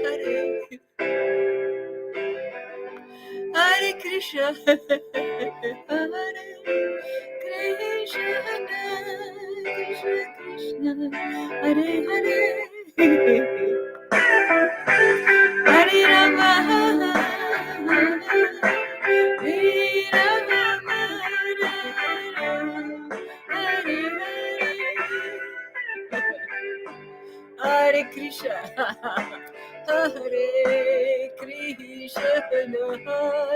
Hare Krishna, Hare Krishna, Krishna Krishna, Hare Hare, Hare Rama, Hare Rama, Hare Hare, Hare Krishna, Hare Krishna,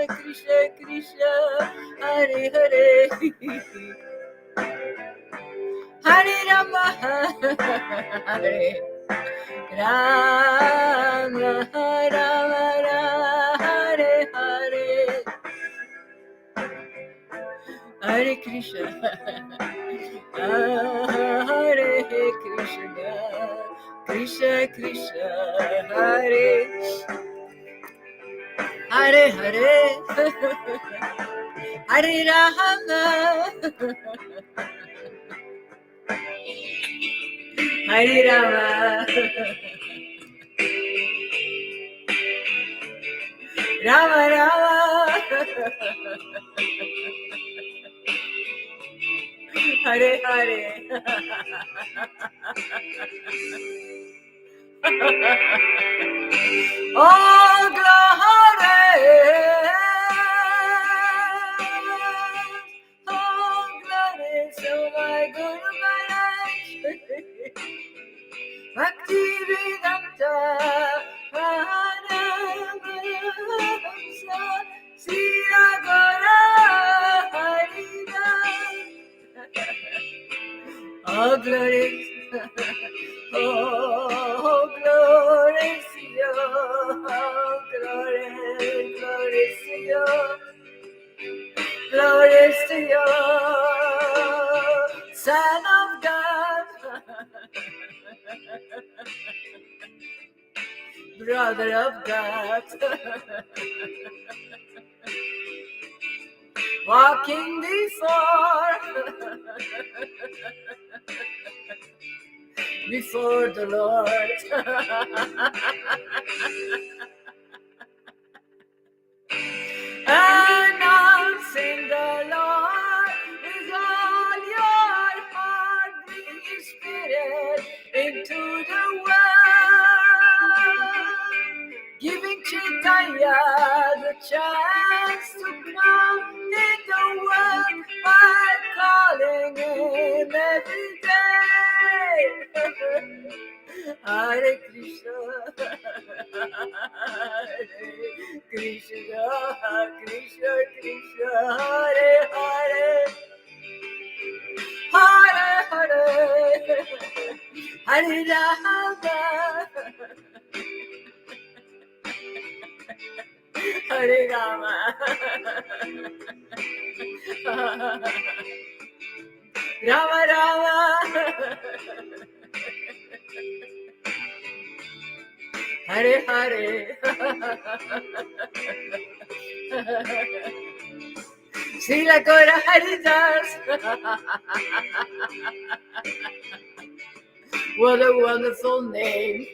Krishna Krishna, Hare Hare, Hare Rama, Hare Rama, Rama Rama, Hare Hare, Hare Krishna, Hare Krishna, Krishna Krishna, Hare Hare Hare, Hare Rama, Hare Rama, Rama Rama, Hare Hare. Oh glory, oh glory, so my Guru Maharaj, Bhakti Vedanta, Paramamsa, Sira Gora Haridas. Oh glory, oh glory to you, oh glory, glory to you, glory to you, Son of God, Brother of God, walking before the Lord. Announcing the Lord with all your heart, bring His Spirit into the world, giving caitanya the chance to come in the world by calling Him every day. Hare Krishna, Hare Krishna, Krishna Krishna, Hare Hare, Hare Hare, Hare Rama, Hare Rama, Rama Rama, Hare Hare, Srila Gora Haridas. What a wonderful name.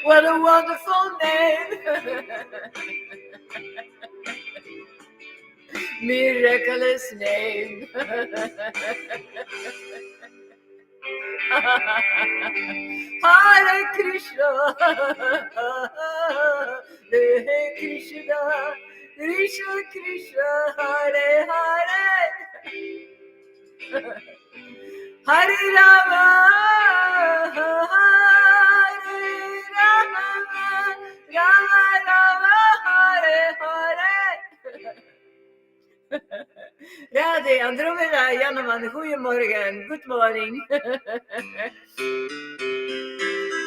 What a wonderful name. Miraculous name. Hare Krishna, Hare Krishna, Krishna Krishna, Hare Hare, Hare Rama, Hare Rama, Rama Rama, Hare Hare. Radhe, Andromeda, Janneman, goedemorgen, good morning.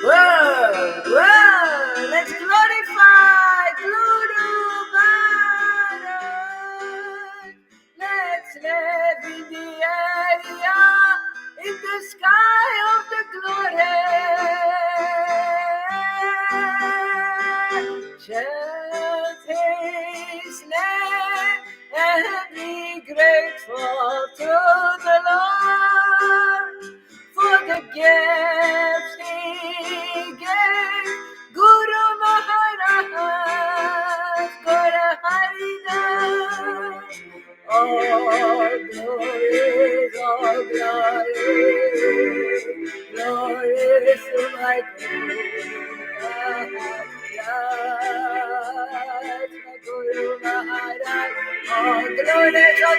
Whoa, whoa, let's glorify Guru Maharaj. Let's live in the area, in the sky of the glory. Chant His name and be grateful to the Lord for the gift my Guru Maharaj, my Guru Maharaj. Oh, glorious, you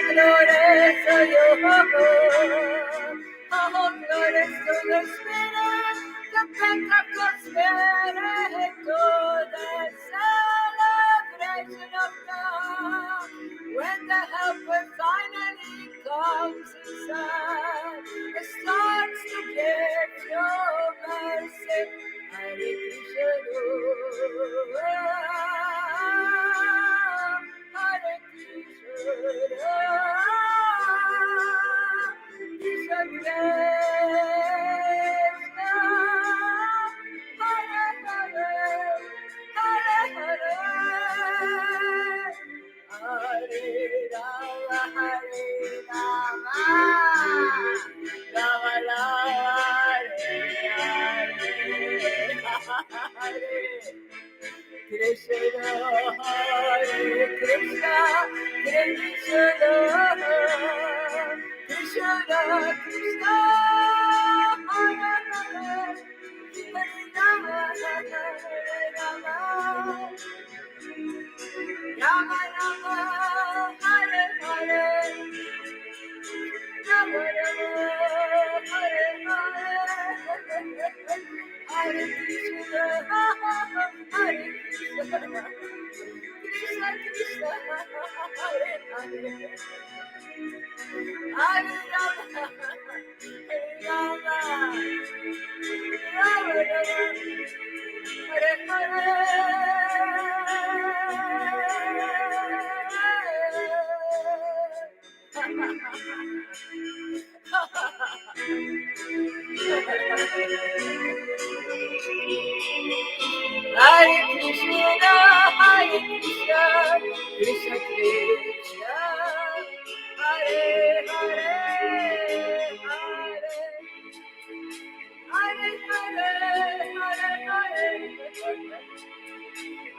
oh, glorious to the Spirit, the Pentecost Spirit, to the celebration of God. When the Helper finally comes inside, it starts to give your mercy. Hare Krishna, Hare Krishna, Krishna Krishna, Hare Hare, Hare Hare, Hare Rama, Hare Rama, Rama Rama, Hare Hare. Krishna, Hare Krishna, Krishna, Krishna, Krishna, Hare Hare, Hare Rama, Hare Rama, Rama Rama, Hare Hare, Rama Rama, Hare Hare, Hare Krishna, Hare Krishna, Krishna Krishna, Hare Hare, Hare Rama, Hare Rama, Rama Rama, Hare Hare. Hare Krishna, Hare Krishna, Krishna Krishna, Hare Hare, Hare Hare, Hare Hare,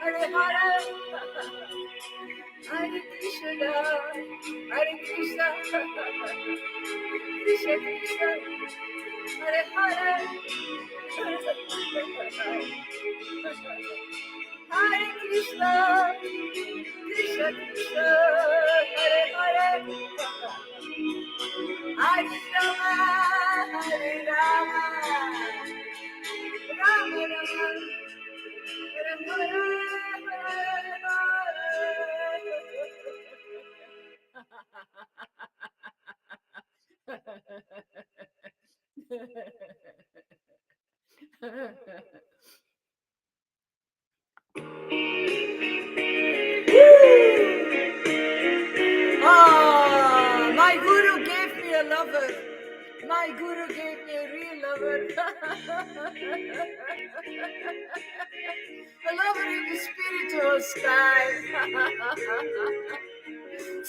Hare Hare, Hare Krishna, Hare Krishna, Krishna Krishna, Hare Hare, Hare Krishna, Krishna Krishna, Hare Hare, Hare Rama, Hare Rama, Rama Rama, Hare Hare, Ah, my Guru gave me a lover. My Guru gave me a real lover. A lover in the spiritual sky.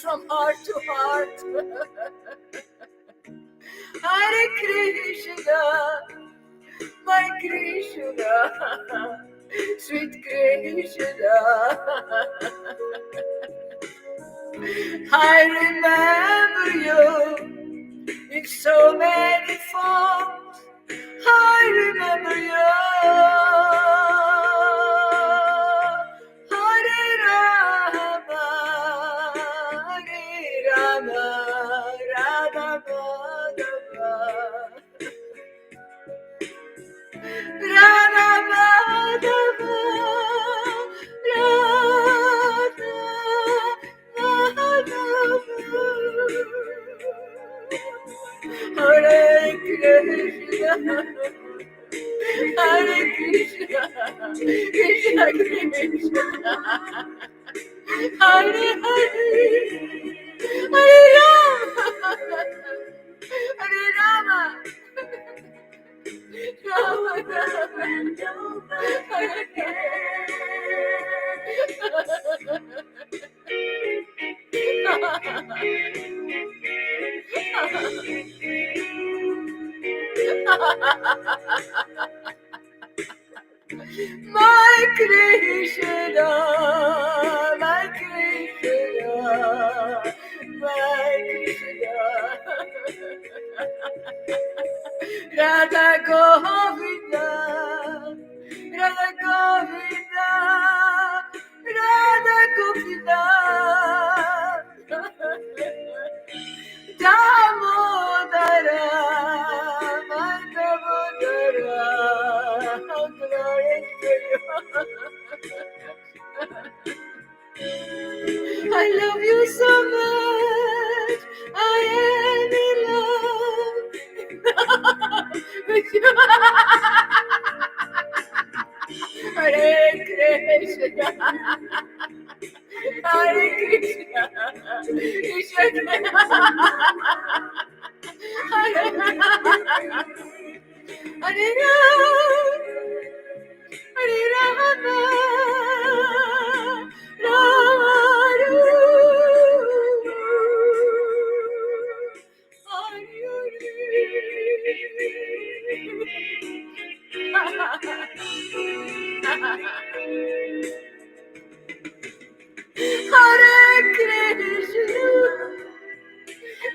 From heart to heart. Hare Krishna, my Krishna, sweet Krishna. I remember you in so many forms. I remember you. Hare Rama, Hare Rama, Rama Madhava, Rama Madhava, Hare Krishna, Hare Krishna, Krishna Krishna, Hare Hare, Hare Rama, Hare Rama, Rama Rama, Hare My Krishna, my Krishna, my Krishna, Radha Govinda, Oh, glory to you. I love you so much. I am in love with you. Hare Krishna. Hare Krishna. Krishna Hare Hare Hare Rama, Rama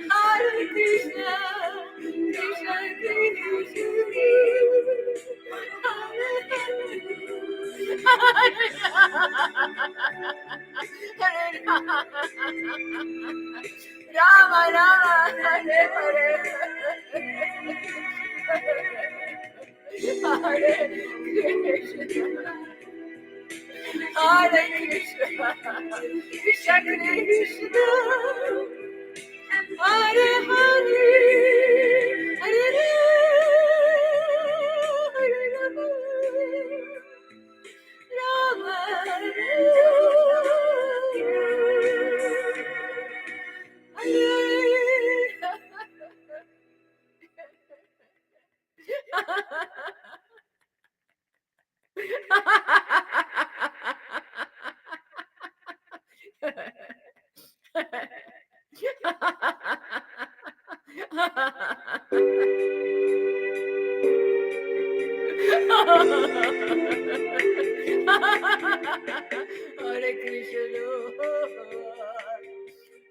Hare Krishna, Hare Krishna, Krishna Rama Rama Hare Hare Hare Krishna Hare Krishna Krishna Krishna Hare Hare Hare Rama Rama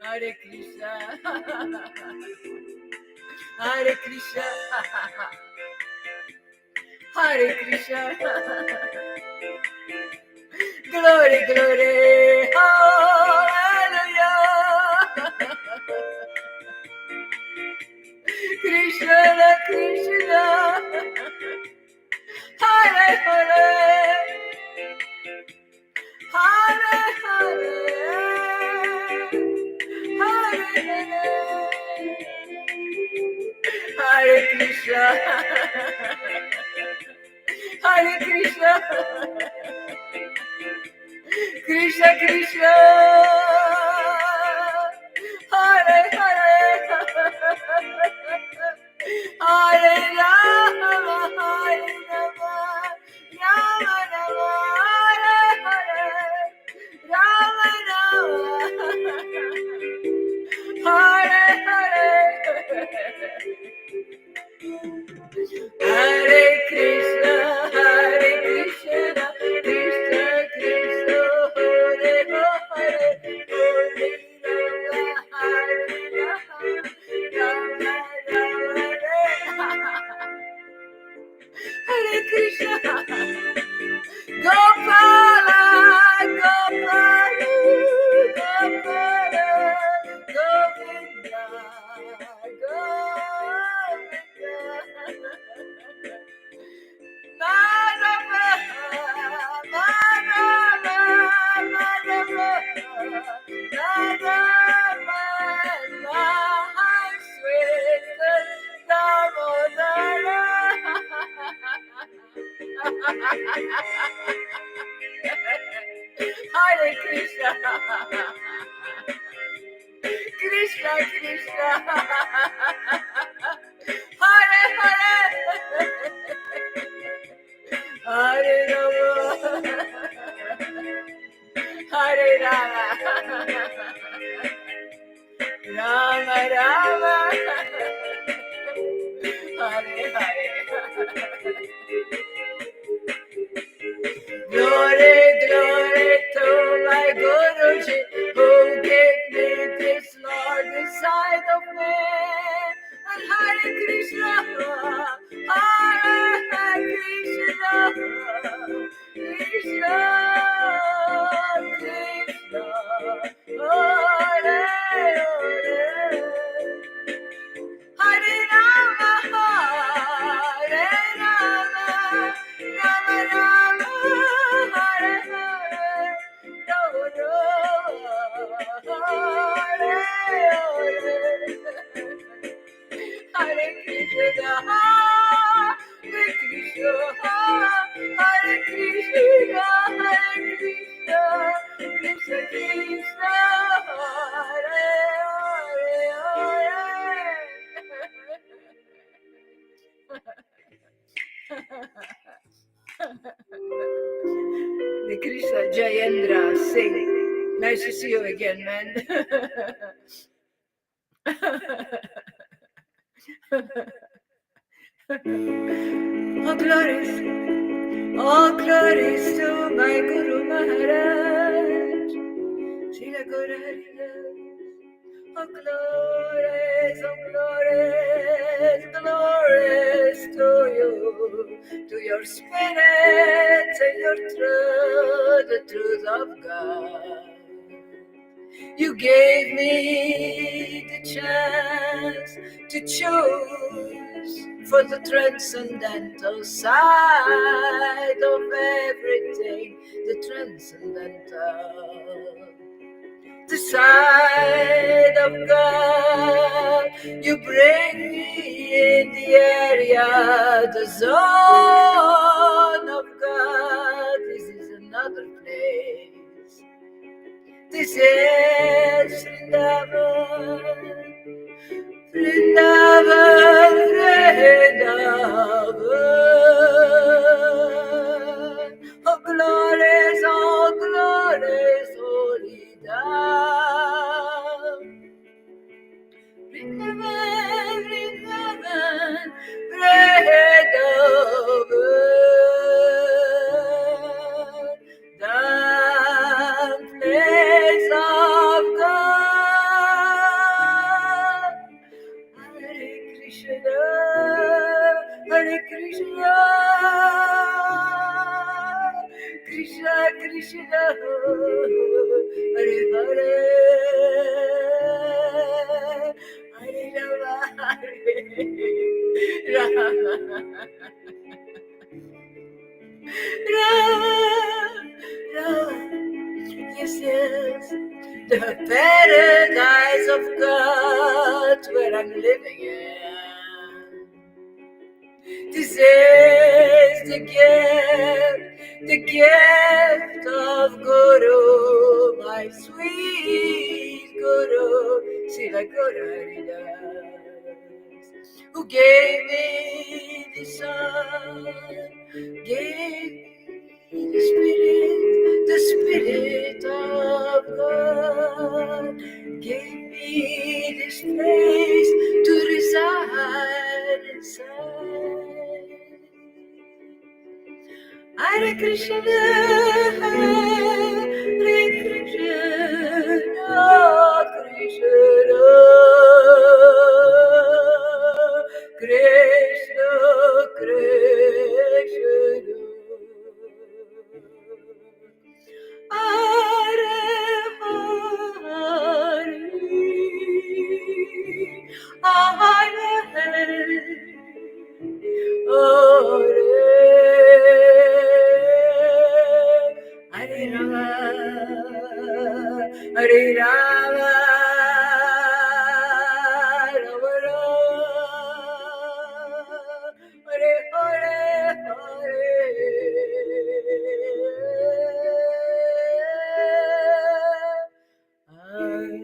Hare Krishna, Hare Krishna, Hare Krishna, Hare Krishna, glory, glory, hallelujah, Krishna, Krishna, Hare Hare, Hare Hare, Hare Hare, Hare Krishna, Hare Krishna, Krishna Krishna, Hare Hare, Hare Rama, Hare Rama, Rama Rama, Hare Hare, Rama Rama, Hare Hare. Hare Krishna, Hare Krishna, Krishna Krishna, Hare Hare, Hare Rama, Hare Rama, Rama Rama, Hare Krishna, Gopala, Gopala, Gopala, Govinda, Govinda. Madhava, Madhava, Madhava, Madhava, my sweet Damodara. Hare Krishna, Krishna Krishna, Hare Hare, Hare Rama, Hare Rama, Rama Rama, Hare Hare. Glory, glory to my Guruji, who gave me this Lord inside of me. And Hare Krishna, Hare Krishna, Krishna, Krishna, Hare Hare. Hare Rama, Hare Rama, Krishna, Hare The Krishna Jayendra Singh. Nice to see you again, man. All glories to my Guru Maharaj. Srila Guru Haridas. All glories, glories to you, to your spirit and your truth, the truth of God. You gave me the chance to choose for the transcendental side of everything, the transcendental. The side of God, you bring me in the area, the zone of God. This is another place. This is Vrindavan, Vrindavan, Vrindavan. Oh glories, holy Dham. Vrindavan, Vrindavan, Vrindavan. The place of God. Hare Krishna, Hare Krishna, Krishna Krishna, Hare Hare, Hare Rama, Hare Rama. Yes, yes, the paradise of God where I'm living in. This is the gift of Guru, my sweet Guru, Srila Guru Haridas, who gave me the sun, gave me the Spirit of God, gave me this place to reside inside. Hare Krishna, Hare Krishna, Krishna Krishna, Hare Hare, Hare Hare Rama, Hare Rama, Rama Rama, Hare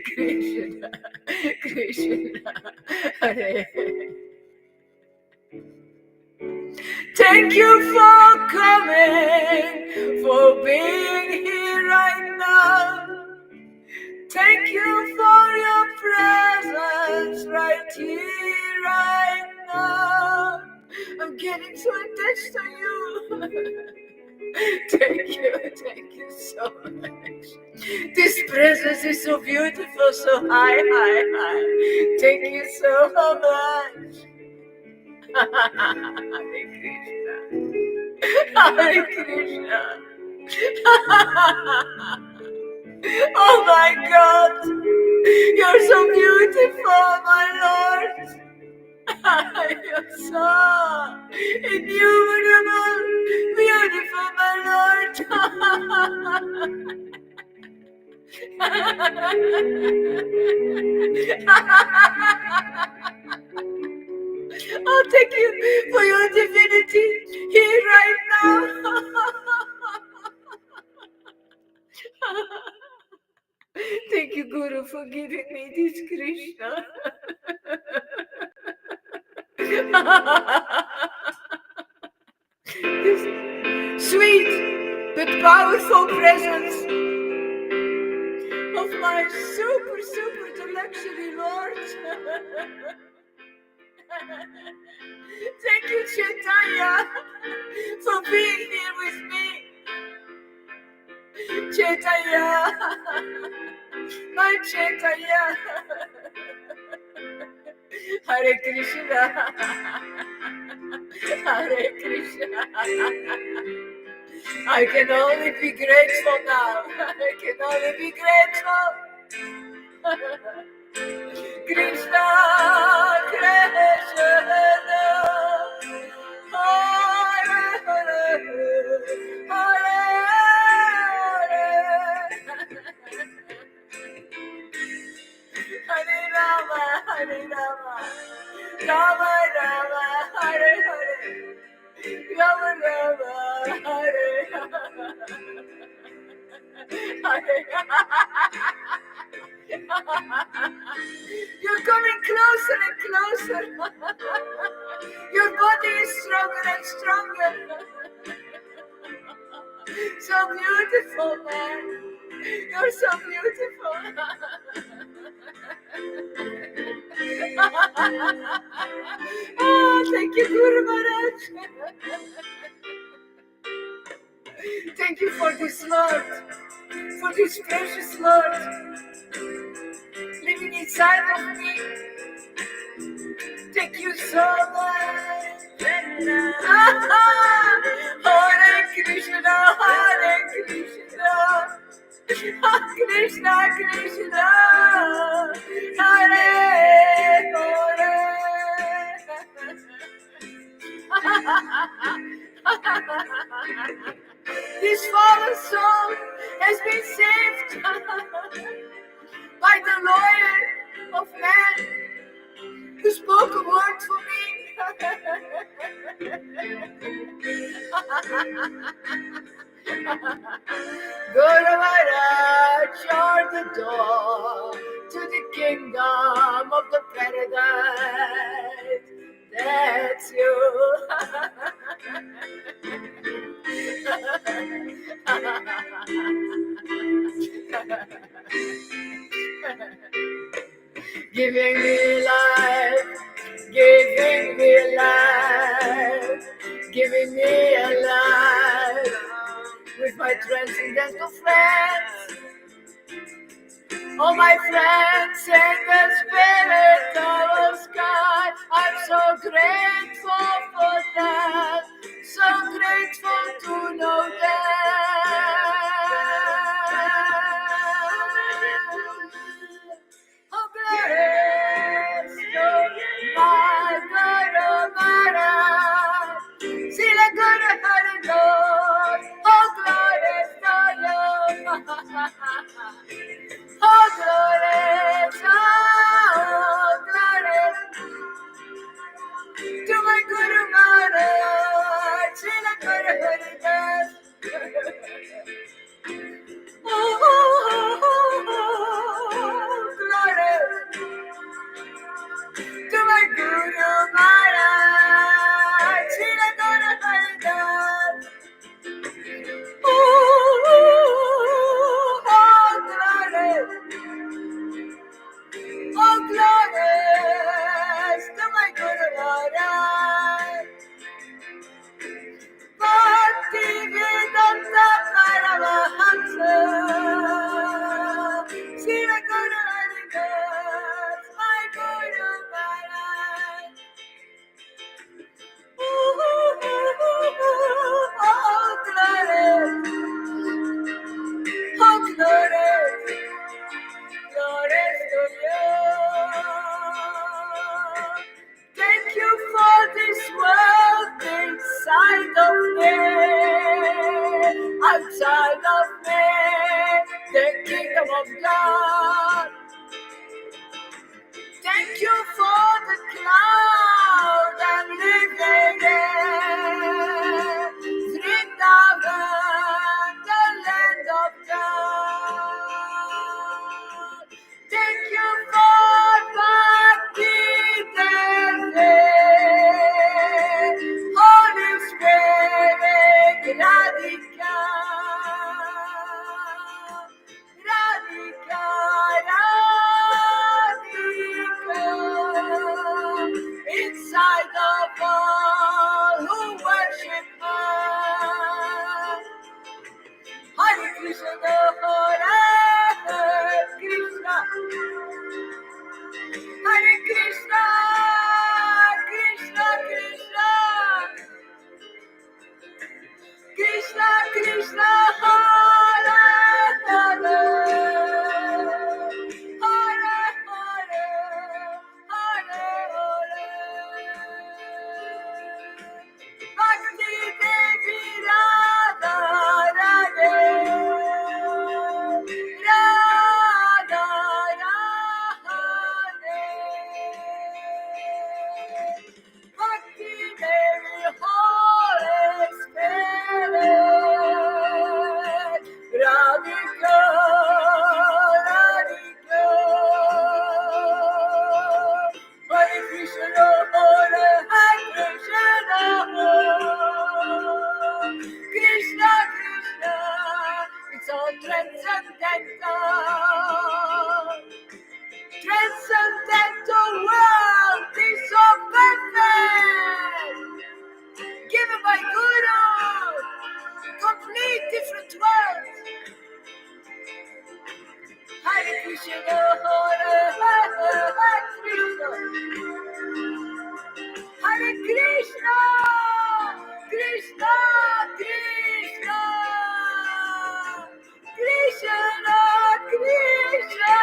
Krishna, Krishna, Hare. Thank you for coming, for being here right now. Thank you for your presence right here, right now. I'm getting so attached to you. Thank you so much. This presence is so beautiful, so high. Thank you so much. Hare Krishna. Hare Krishna. Oh my God. You're so beautiful, my Lord. You're so innumerable, beautiful, my Lord. Oh, thank you for your divinity. opportunity here right now. Thank you, Guru, for giving me this Krishna. This sweet but powerful presence of my super luxury Lord. Thank you, Chaitanya, for being here with me. Chaitanya, my Chaitanya. Hare Krishna, Hare Krishna. I can only be grateful now. I can only be grateful. Krishna, Krishna, Hare Hare, Hare Hare Rama, Hare Rama, Rama Rama, Hare Hare, Rama Rama, Hare Hare. You're coming closer and closer. Your body is stronger and stronger. So beautiful, man. You're so beautiful. Oh, thank you, Guru Maharaj. Thank you for this Lord, for this precious Lord living inside of me. Thank you so much. Hare Krishna, Hare Krishna, Krishna Krishna, Hare Hare. This fallen soul has been saved by the lawyer of man who spoke a word for me. Guru Maharaj, you're the door to the kingdom of the paradise. That's you. Giving me life, giving me life, giving me a life with my transcendental friends. All my friends in the spirit of sky, I'm so grateful for that, so grateful to know that. Oh, glorious, my Guru Maharaj, Sila Guru Hari Lord, oh, glorious, oh, glorious, to my Guru Maharaj, Sila Guru Hari Lord. Glory to my Guru Maharaj, Srila Guru Haridas. Oh, glory to my Guru Maharaj. Bhakti Vedanta Paramahamsa, Srila Guru Haridas, my Guru Maharaj. sight of all who worship her. Hare Krishna, Hare Krishna, Hare Krishna, Krishna Krishna, Krishna Krishna, Hare Hare, Hare Hare, Hare Hare. Bhakti Devi Radha Radhe, Radha Radhe. Bhakti Devi Holy Spirit, Radhika, Radhika. Hare Krishna, Hare Krishna, Krishna Krishna. It's all transcendental world is so perfect, given by Guru, complete different worlds. Hare Krishna, Hare Krishna, Hare Krishna, Krishna Krishna, Krishna Krishna,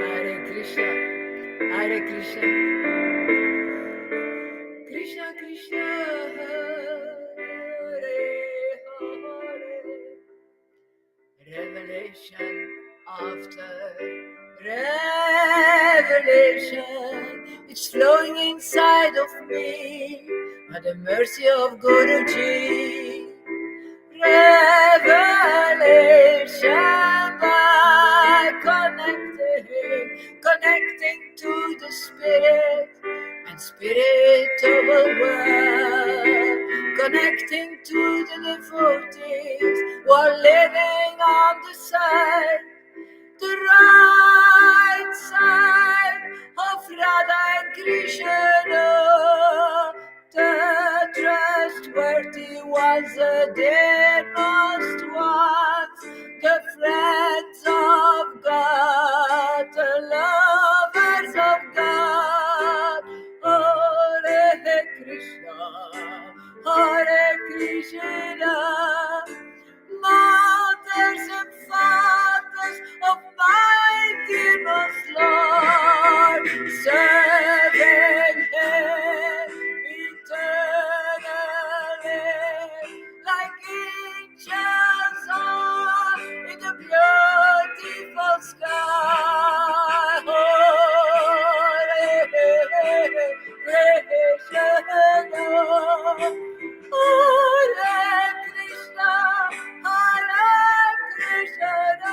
Hare Krishna, Hare Krishna, Krishna Krishna, Hare Hare. Revelation after revelation, it's flowing inside of me by the mercy of Guruji. Revelation by connecting to the spirit and spiritual world, connecting to the devotees who are living on the right side of Radha and Krishna. The trustworthy ones, the dearest ones, the friends of God, the lovers of God. Hare Krishna, Hare Krishna. Mothers and fathers of my dearest Lord, serving Him eternally, like angels are in the beautiful sky. Hare Krishna, Hare Krishna, Krishna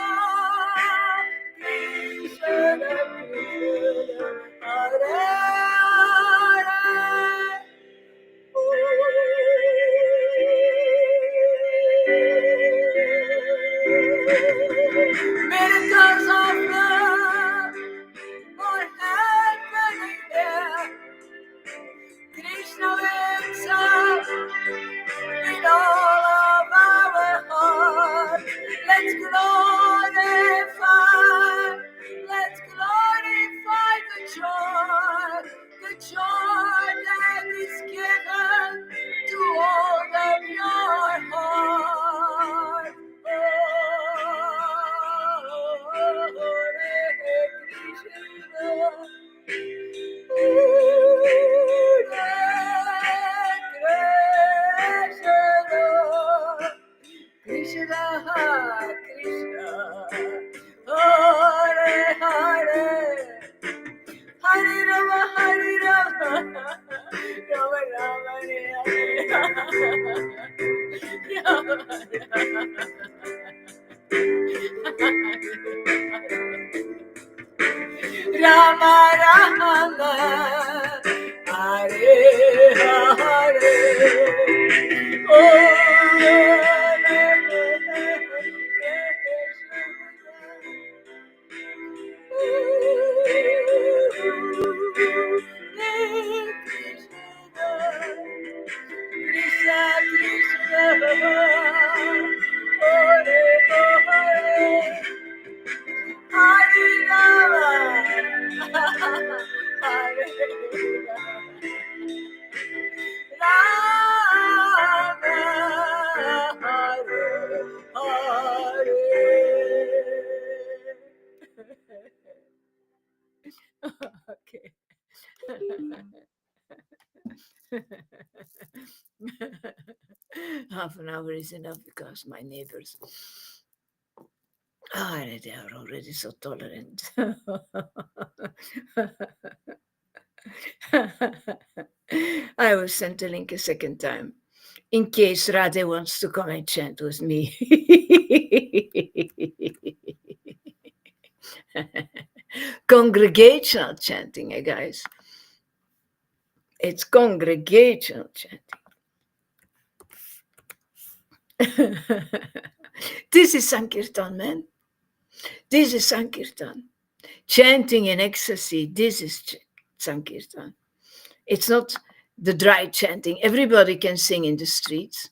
Krishna, Hare Hare. Miracles of love are happening there. Krishna himself in all of our hearts. Let's glorify the joy that is given to all the pure heart. Krishna, Krishna, Rama Rama Hare Hare Krishna Krishna Hare Hare Hare Rama, Hare Rama, Okay. Half an hour is enough because my neighbors they are already so tolerant. I will send the link a second time in case Radhe wants to come and chant with me. Congregational chanting, guys. It's congregational chanting. This is Sankirtan, man. This is Sankirtan. Chanting in ecstasy, this is Sankirtan. It's not the dry chanting. Everybody can sing in the streets,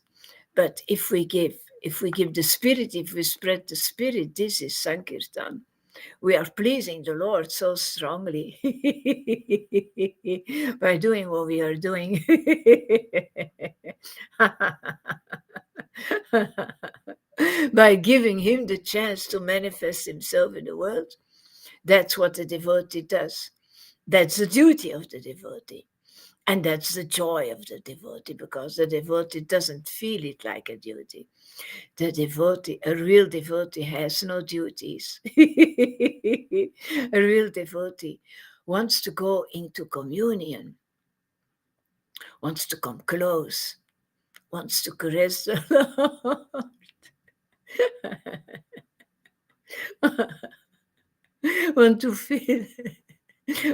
but if we give the spirit, if we spread the spirit, this is Sankirtan. We are pleasing the Lord so strongly by doing what we are doing. By giving him the chance to manifest himself in the world. That's what the devotee does. That's the duty of the devotee. And that's the joy of the devotee, because the devotee doesn't feel it like a duty. The devotee, a real devotee, has no duties. A real devotee wants to go into communion, wants to come close, wants to caress the Lord.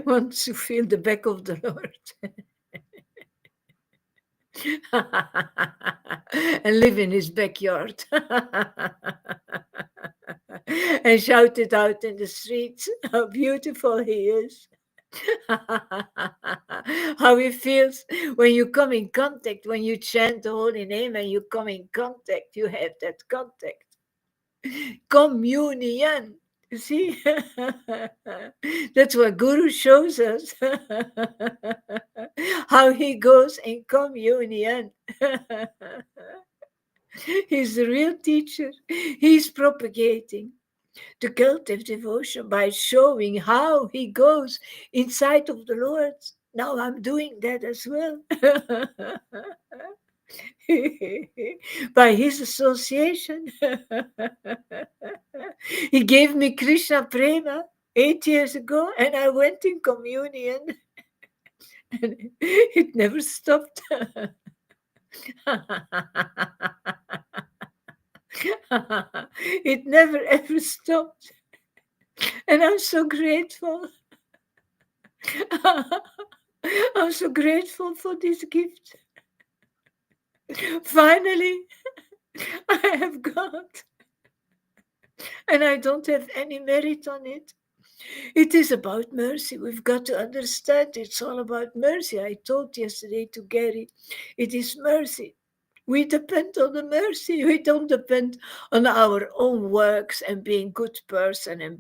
wants to feel the back of the Lord. And live in his backyard. And shout it out in the streets how beautiful he is. How he feels when you come in contact, when you chant the holy name and you come in contact, you have that contact. Communion. You see? That's what Guru shows us. How he goes in communion. He's the real teacher. He's propagating the cult of devotion by showing how he goes inside of the Lord. Now I'm doing that as well. By his association. He gave me Krishna Prema 8 years ago, and I went in communion. And it never stopped. It never ever stopped. And I'm so grateful. I'm so grateful for this gift. Finally, I have got. And I don't have any merit on it. It is about mercy. We've got to understand it's all about mercy. I told yesterday to Gary, it is mercy. We depend on the mercy. We don't depend on our own works and being good person and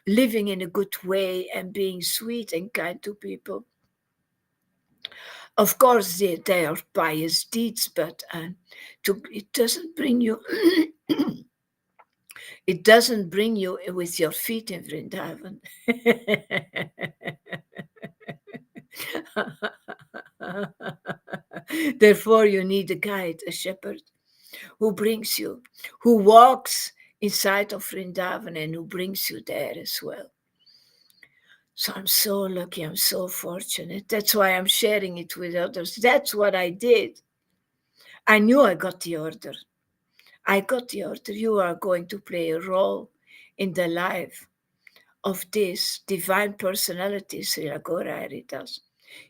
living in a good way and being sweet and kind to people. Of course, they are pious deeds, but it doesn't bring you. It doesn't bring you with your feet in Vrindavan. Therefore, you need a guide, a shepherd, who brings you, who walks inside of Vrindavan and who brings you there as well. So I'm so lucky, I'm so fortunate. That's why I'm sharing it with others. That's what I did. I knew I got the order. I got the order. You are going to play a role in the life of this divine personality, Sri Agora Haridas.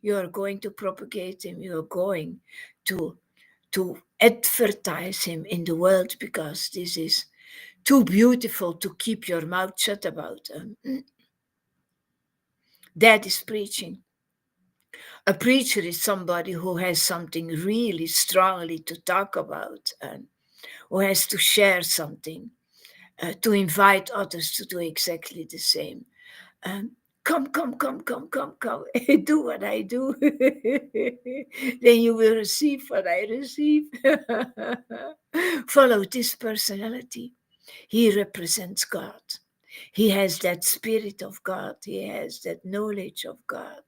You are going to propagate him. You are going to advertise him in the world, because this is too beautiful to keep your mouth shut about. That is preaching. A preacher is somebody who has something really strongly to talk about and who has to share something, to invite others to do exactly the same. Um, come, come, come, come, come, come, do what I do. Then you will receive what I receive. Follow this personality. He represents God. He has that spirit of God. He has that knowledge of God.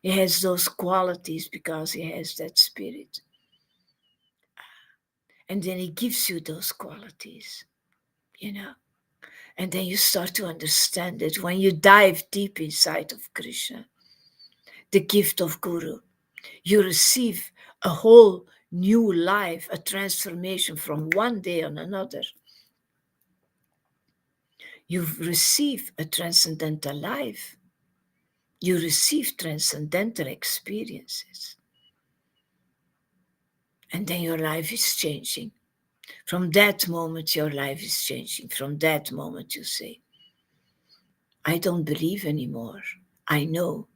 He has those qualities because he has that spirit. And then he gives you those qualities, you know. And then you start to understand it when you dive deep inside of Krishna, the gift of Guru. You receive a whole new life, a transformation from one day on another. You receive a transcendental life. You receive transcendental experiences. And then your life is changing. From that moment, your life is changing. From that moment, you say, I don't believe anymore. I know,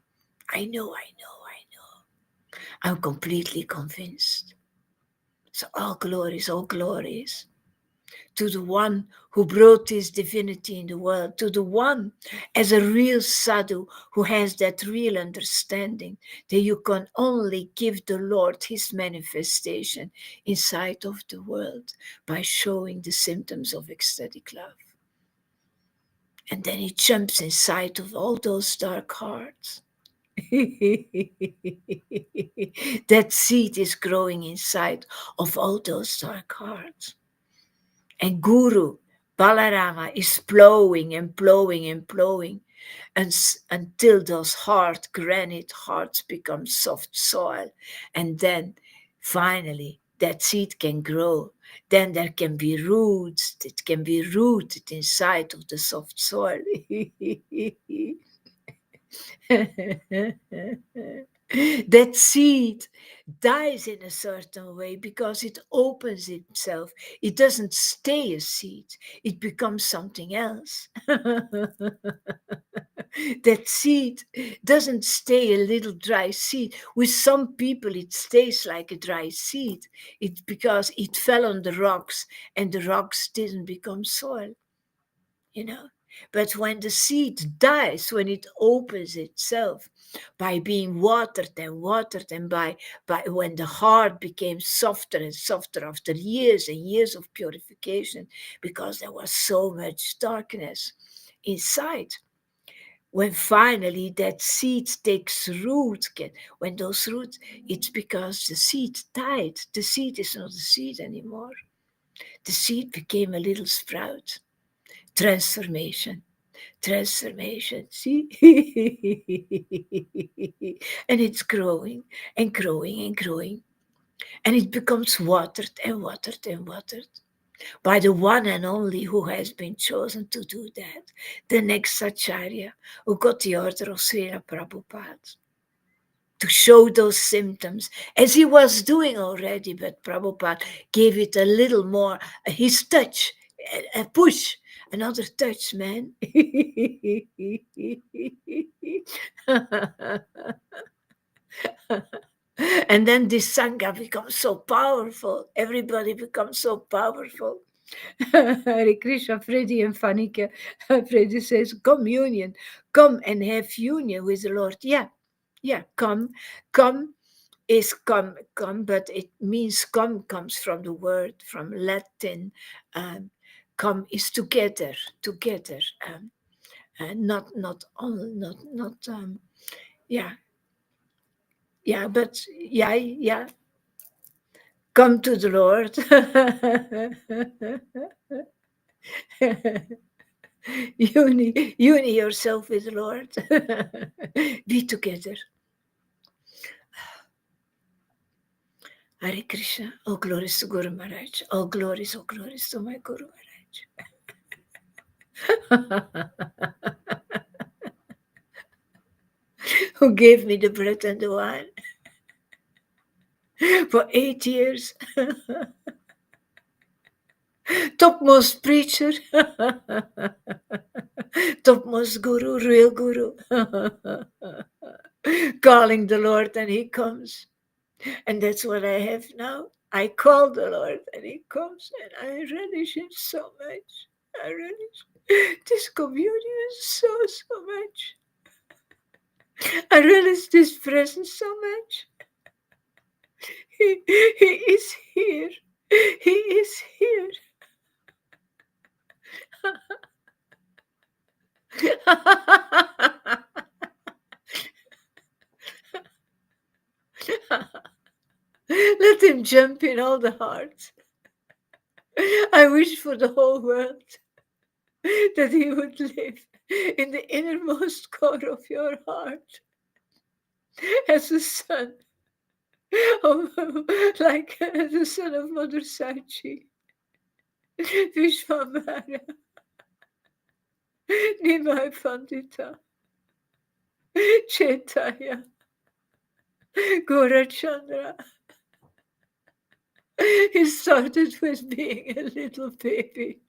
I know, I know, I know. I'm completely convinced. So all glories to the one who brought this divinity in the world, to the one as a real sadhu who has that real understanding that you can only give the Lord his manifestation inside of the world by showing the symptoms of ecstatic love. And then he jumps inside of all those dark hearts. That seed is growing inside of all those dark hearts. And Guru, Balarama, is plowing and plowing and plowing until those hard granite hearts become soft soil. And then finally that seed can grow. Then there can be roots that can be rooted inside of the soft soil. That seed dies in a certain way because it opens itself. It doesn't stay a seed, it becomes something else. That seed doesn't stay a little dry seed. With some people, it stays like a dry seed. It's because it fell on the rocks and the rocks didn't become soil, you know. But when the seed dies, when it opens itself by being watered and by when the heart became softer and softer after years and years of purification, because there was so much darkness inside. When finally that seed takes root, when those roots, it's because the seed died. The seed is not a seed anymore. The seed became a little sprout. Transformation. Transformation, see? And it's growing and growing and growing. And it becomes watered and watered and watered by the one and only who has been chosen to do that, the next Acharya, who got the order of Srila Prabhupada to show those symptoms, as he was doing already, but Prabhupada gave it a little more, his touch, a push, another touch, man. And then this Sangha becomes so powerful. Everybody becomes so powerful. Hare Krishna, Freddy and Fanike. Freddy says, communion. Come and have union with the Lord. Yeah, yeah, come. Come is come, but it means come comes from the word, from Latin. Come is together, together. Not all, not yeah, yeah, but yeah, yeah. Come to the Lord. Uni yourself with the Lord. Be together. Hare Krishna. All glories to Guru Maharaj. All glories to my Guru Maharaj. Who gave me the bread and the wine for 8 years. Topmost preacher. Topmost guru, real guru. Calling the Lord and he comes. And that's what I have now. I call the Lord and he comes and I relish it so much. I relish this communion so much. I relish this presence so much. He is here. He is here. Let him jump in all the hearts. I wish for the whole world that he would live in the innermost core of your heart as a son of, like the son of Mother Sachi, Vishwamara, Nimai Pandita, Chaitanya, Gaurachandra. He started with being a little baby,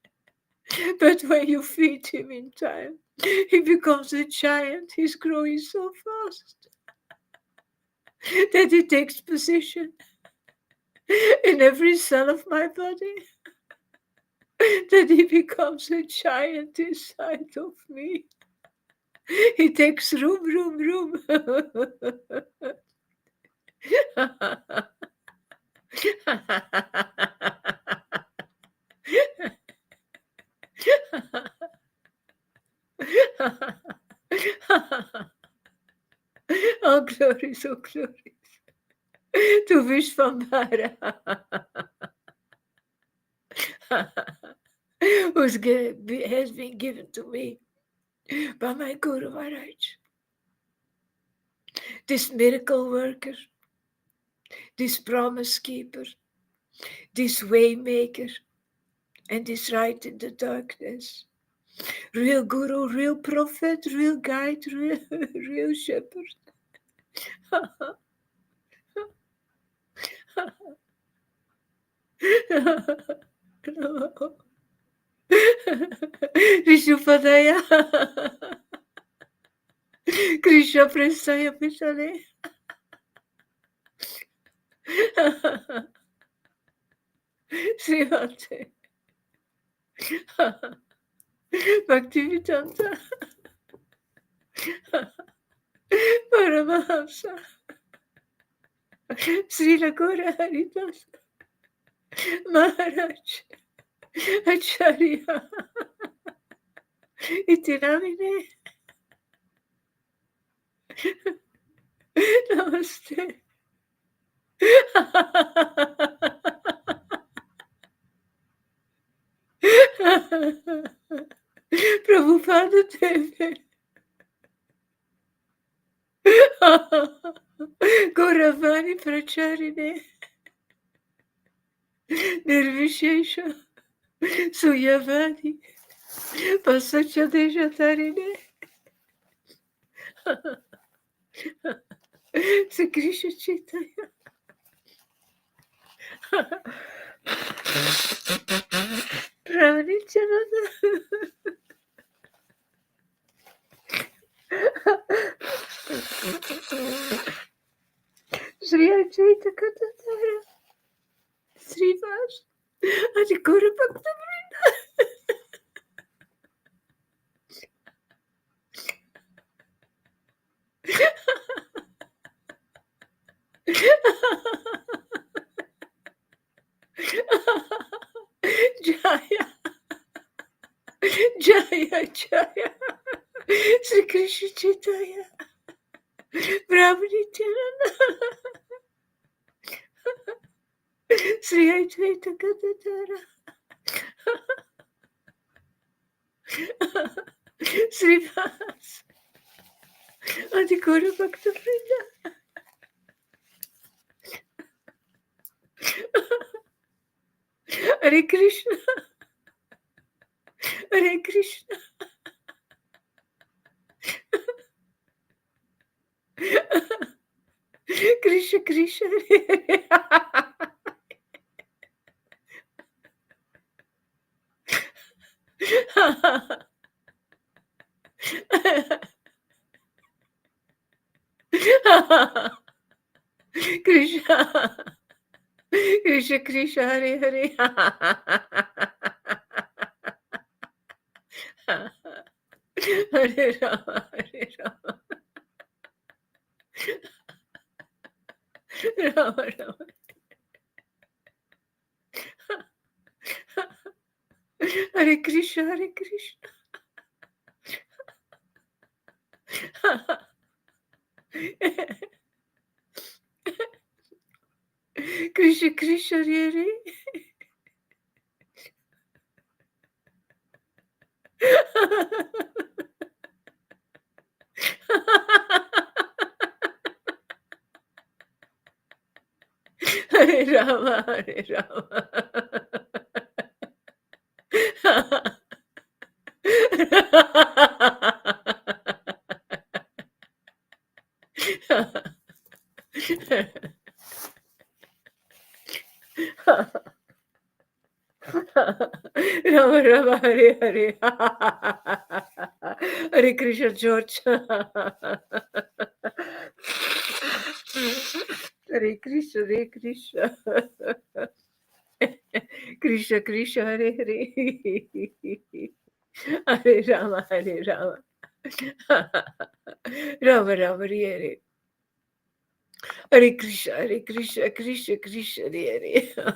but when you feed him in time, he becomes a giant. He's growing so fast that he takes position in every cell of my body, that he becomes a giant inside of me. He takes room. Oh, glories, oh, glories to Vishwambara, has been given to me by my Guru Maharaj. This miracle worker, this promise keeper, this way maker, and this light in the darkness. Real guru, real prophet, real guide, real shepherd. Rishupadaya. Krishna Prestaya Pishale. Srivate. Bhaktivedanta. Paramahamsa. Srila Gora Haridas. Maharaj. Acharya. Itinamine. Namaste. Prabhupada Deve. Gauravani Pracharine. Nirvishesha. Suyavani. Pasacha Dejatarine. Sri Krishna Chaitanya. Pramanityananda. Sri Ajaita Katatara. Sri Vas. Adi Guru Bhakta Jaya. Jaya Jaya. Sri Krishna Chaitanya. Brahmanityananda. Sri Ajaita Katatara. Sri Vas. Adi Guru Bhakta Hare Krishna, Hare Krishna, Krishna Krishna, Hare Hare. Krishna, Krishna Krishna, Hare Hare. Hare Rama, Hare Rama, Rama Rama. Hare Krishna, Hare Krishna. Krishna Krishna, Hare Hare. Hare Rama, Hare Rama. Rama Rama, Hare Hare. Hare Krishna, George. Hare Krishna, Hare Krishna. Krishna Krishna, Hare Hare. Hare Rama, Hare Rama. Rama Rama, Hare Hare. Hare Krishna, Hare Krishna, Krishna Krishna, Hare Hare.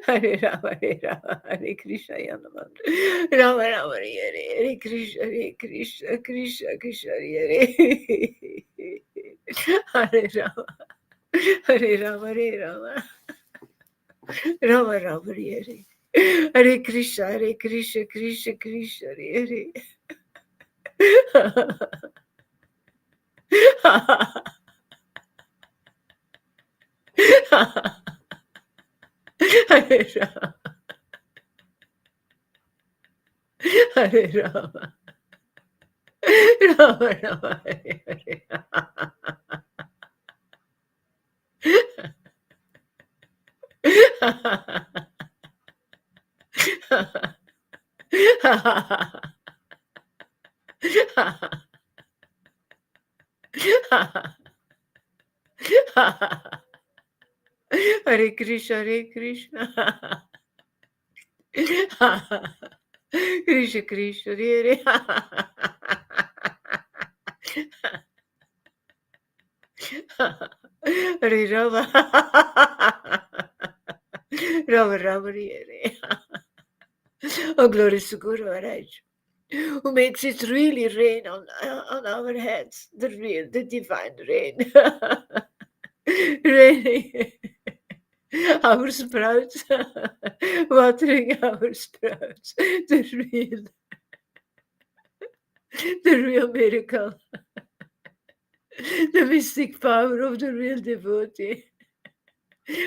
Hare Rama, Hare Rama, Hare Krishna, Yanaman. Rama Rama, Hare Hare, Hare Krishna, Krishna Krishna, Hare Hare. Hare Rama, Hare Rama, Hare Rama, Rama Rama, Hare Hare. Hare Krishna, Krishna Krishna, Hare Hare. Hare Rama, Hare Rama, Rama Rama, Hare Hare. Hare Krishna, Hare Krishna. Krishna Krishna, Hare Hare. Hare Rama. Rama Rama, Hare. Oh, glory to Guru Maharaj, who makes it really rain on our heads, the divine rain. Raining our sprouts, watering our sprouts, the real miracle, the mystic power of the real devotee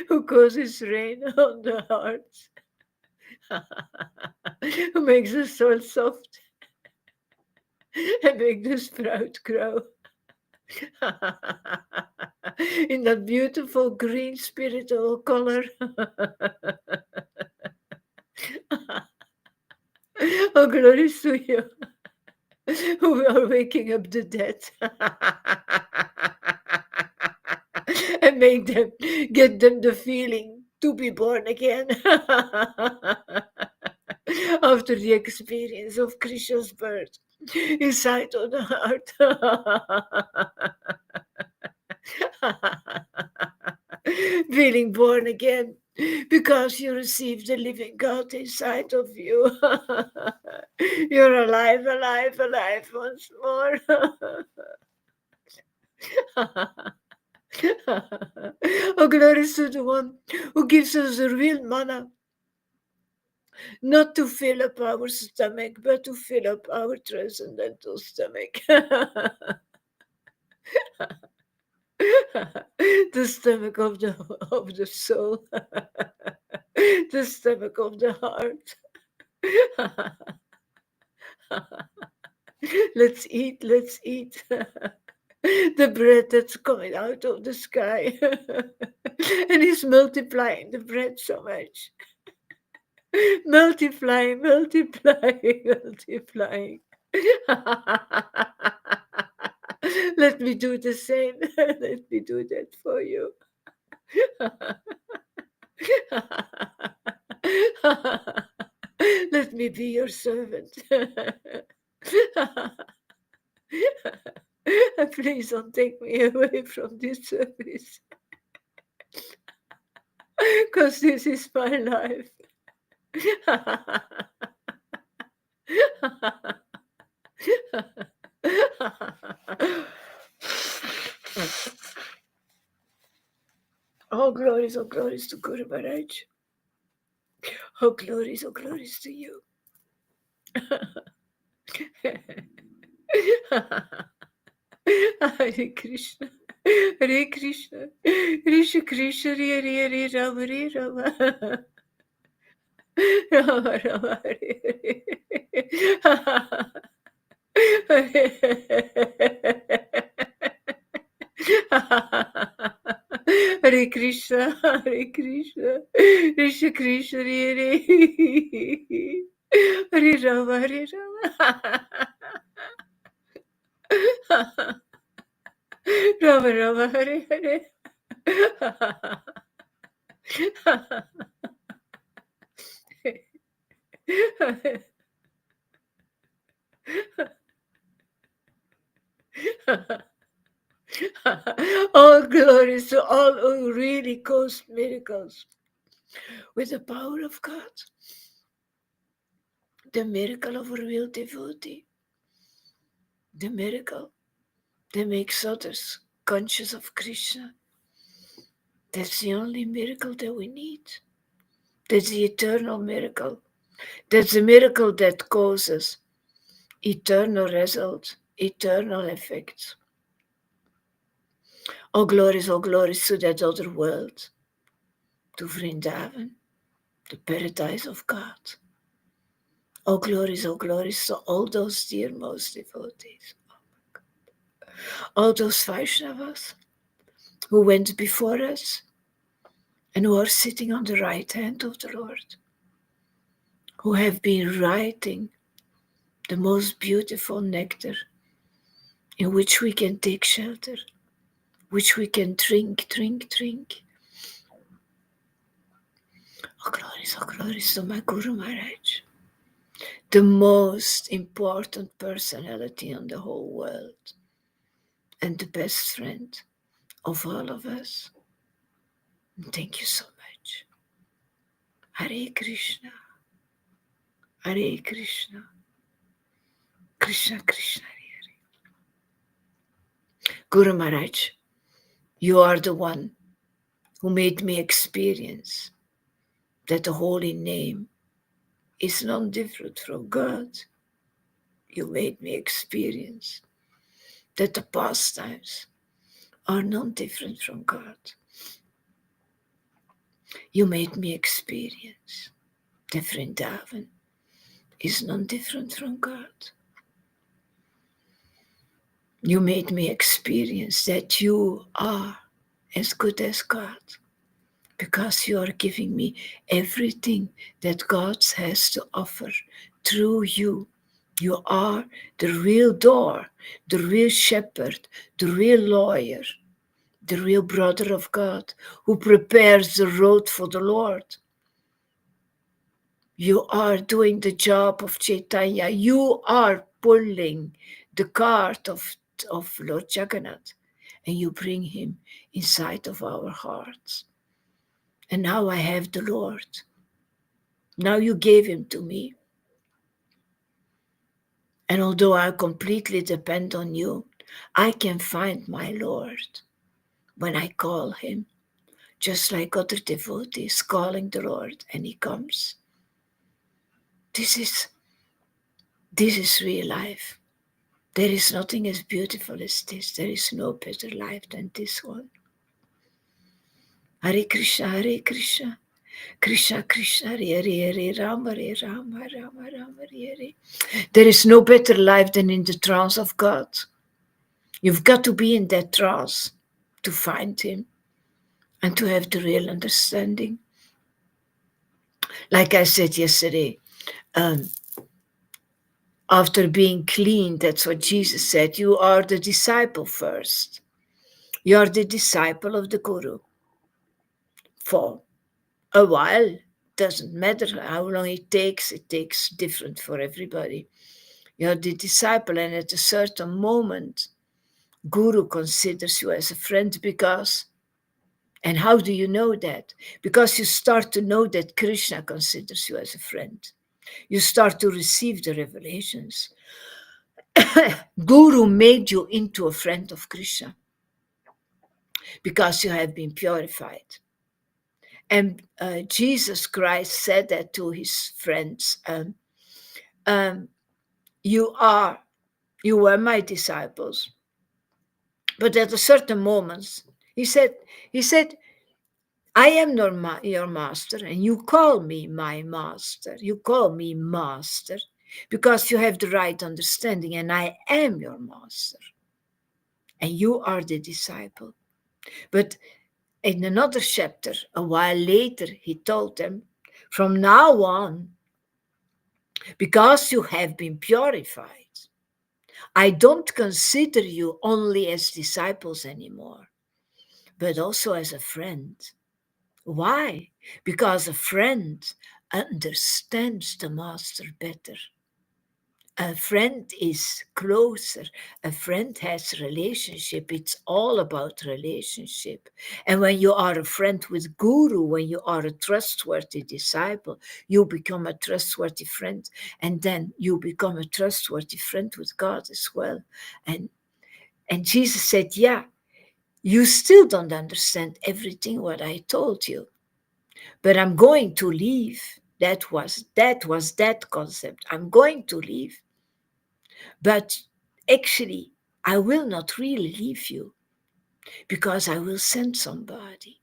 who causes rain on the hearts, who makes the soul soft and makes the sprout grow in that beautiful green spiritual color. Oh, glory to you, who are waking up the dead and get them the feeling to be born again after the experience of Krishna's birth inside of the heart. Feeling born again because you received the living God inside of you. You're alive, alive, alive once more. Oh, glory to the one who gives us the real manna, not to fill up our stomach, but to fill up our transcendental stomach. The stomach of the soul, the stomach of the heart. Let's eat, let's eat. The bread that's coming out of the sky. And he's multiplying the bread so much. Multiplying, multiplying, multiplying. Let me do the same. Let me do that for you. Let me be your servant. Please don't take me away from this service, because this is my life. All glories to Guru Maharaj. All glories to you. Hare Krishna, Hare Krishna, Krishna Krishna, Hare Hare, Rama Hare Rama, Rama Rama Hare Hare. Hare Krishna, Hare Krishna, Krishna Krishna, Hare Hare, Hare Rama, Hare Rama, Rama Rama, Hare Hare. All glories to all who really caused miracles with the power of God. The miracle of a real devotee. The miracle that makes others conscious of Krishna. That's the only miracle that we need. That's the eternal miracle. That's the miracle that causes eternal results, eternal effects. All glories to that other world, to Vrindavan, the paradise of God. All glories to all those dear most devotees. All those Vaishnavas who went before us and who are sitting on the right hand of the Lord, who have been writing the most beautiful nectar in which we can take shelter, which we can drink. All glories to my Guru Maharaj, the most important personality on the whole world and the best friend of all of us. And thank you so much. Hare Krishna, Hare Krishna, Krishna Krishna, Hare Hare. Guru Maharaj, you are the one who made me experience that the holy name is not different from God. You made me experience that the pastimes are not different from God. You made me experience that Vrindavan is not different from God. You made me experience that you are as good as God, because you are giving me everything that God has to offer through you. You are the real door, the real shepherd, the real lawyer, the real brother of God who prepares the road for the Lord. You are doing the job of Caitanya. You are pulling the cart of Lord Jagannath, and you bring him inside of our hearts. And now I have the Lord. Now you gave him to me. And although I completely depend on you, I can find my Lord when I call him, just like other devotees calling the Lord, and he comes. This is real life. There is nothing as beautiful as this. There is no better life than this one. Hare Krishna, Hare Krishna. Krishna, Krishna, Hare Hare, Rama, Hare Rama, Rama, Rama, Hare Hare. There is no better life than in the trance of God. You've got to be in that trance to find Him and to have the real understanding. Like I said yesterday, after being clean, that's what Jesus said, you are the disciple first. You are the disciple of the Guru. For a while, doesn't matter how long it takes different for everybody. You're the disciple, and at a certain moment, Guru considers you as a friend because, and how do you know that? Because you start to know that Krishna considers you as a friend. You start to receive the revelations. Guru made you into a friend of Krishna because you have been purified. And Jesus Christ said that to his friends. You were my disciples. But at a certain moment, he said, I am your master, and you call me my master. You call me master because you have the right understanding, and I am your master. And you are the disciple. But in another chapter, a while later, he told them, from now on, because you have been purified, I don't consider you only as disciples anymore, but also as a friend. Why? Because a friend understands the master better. A friend is closer. A friend has relationship. It's all about relationship. And when you are a friend with Guru, when you are a trustworthy disciple, you become a trustworthy friend. And then you become a trustworthy friend with God as well. And Jesus said, yeah, you still don't understand everything what I told you, but I'm going to leave. That was that concept. I'm going to leave. But actually, I will not really leave you because I will send somebody,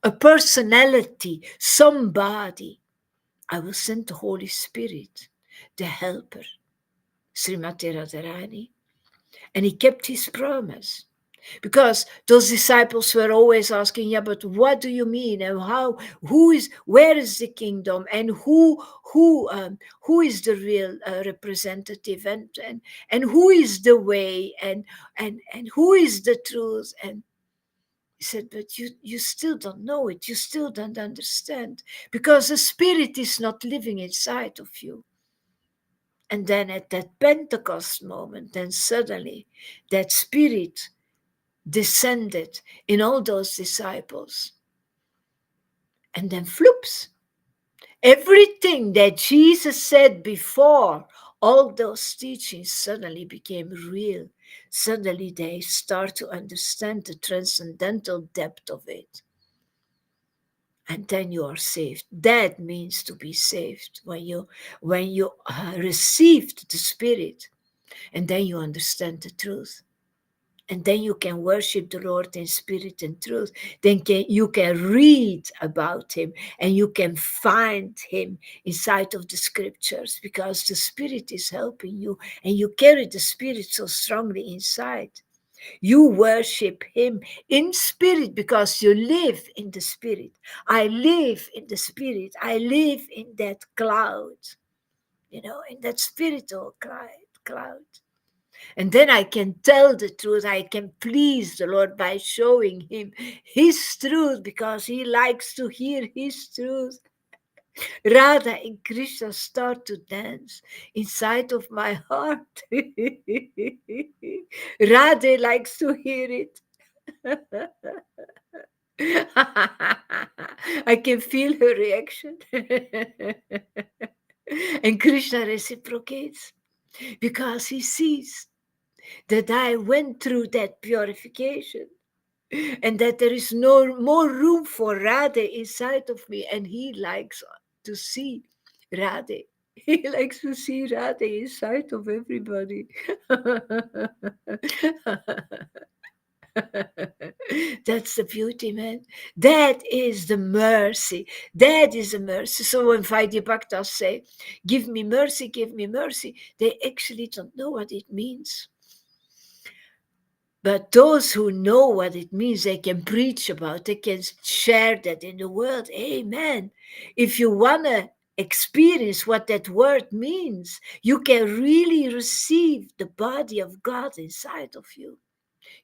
a personality, somebody. I will send the Holy Spirit, the helper, Srimati Radharani. And he kept his promise. Because those disciples were always asking, yeah, but what do you mean? And where is the kingdom? And who is the real representative? And who is the way? And who is the truth? And he said, but you still don't know it. You still don't understand. Because the Spirit is not living inside of you. And then at that Pentecost moment, then suddenly that Spirit descended in all those disciples. And then floops. Everything that Jesus said before, all those teachings suddenly became real. Suddenly they start to understand the transcendental depth of it. And then you are saved. That means to be saved. When you received the Spirit, and then you understand the truth. And then you can worship the Lord in spirit and truth. Then you can read about him and you can find him inside of the scriptures because the Spirit is helping you and you carry the Spirit so strongly inside. You worship him in spirit because you live in the Spirit. I live in the Spirit. I live in that cloud, in that spiritual cloud. And then I can tell the truth. I can please the Lord by showing him his truth because he likes to hear his truth. Radha and Krishna start to dance inside of my heart. Radha likes to hear it. I can feel her reaction. And Krishna reciprocates because he sees that I went through that purification and that there is no more room for Radhe inside of me, and he likes to see Radhe. He likes to see Radha inside of everybody. That's the beauty, man. That is the mercy. That is the mercy. So when Vaidya Bhaktas say, give me mercy, they actually don't know what it means. But those who know what it means, they can preach about, they can share that in the world. Amen. If you want to experience what that word means, you can really receive the body of God inside of you.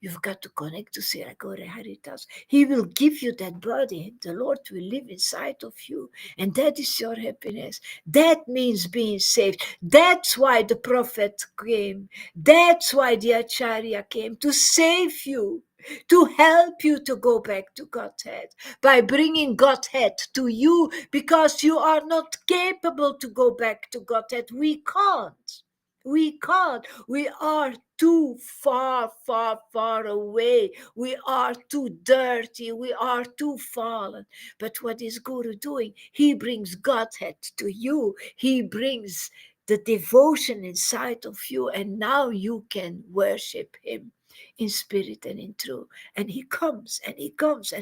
You've got to connect to Siragore Haritas. He will give you that body. The Lord will live inside of you. And that is your happiness. That means being saved. That's why the prophet came. That's why the Acharya came, to save you, to help you to go back to Godhead by bringing Godhead to you, because you are not capable to go back to Godhead. We can't. We can't. We are too far, far, far away. We are too dirty. We are too fallen. But what is Guru doing? He brings Godhead to you. He brings the devotion inside of you, and now you can worship Him in spirit and in truth. And He comes, and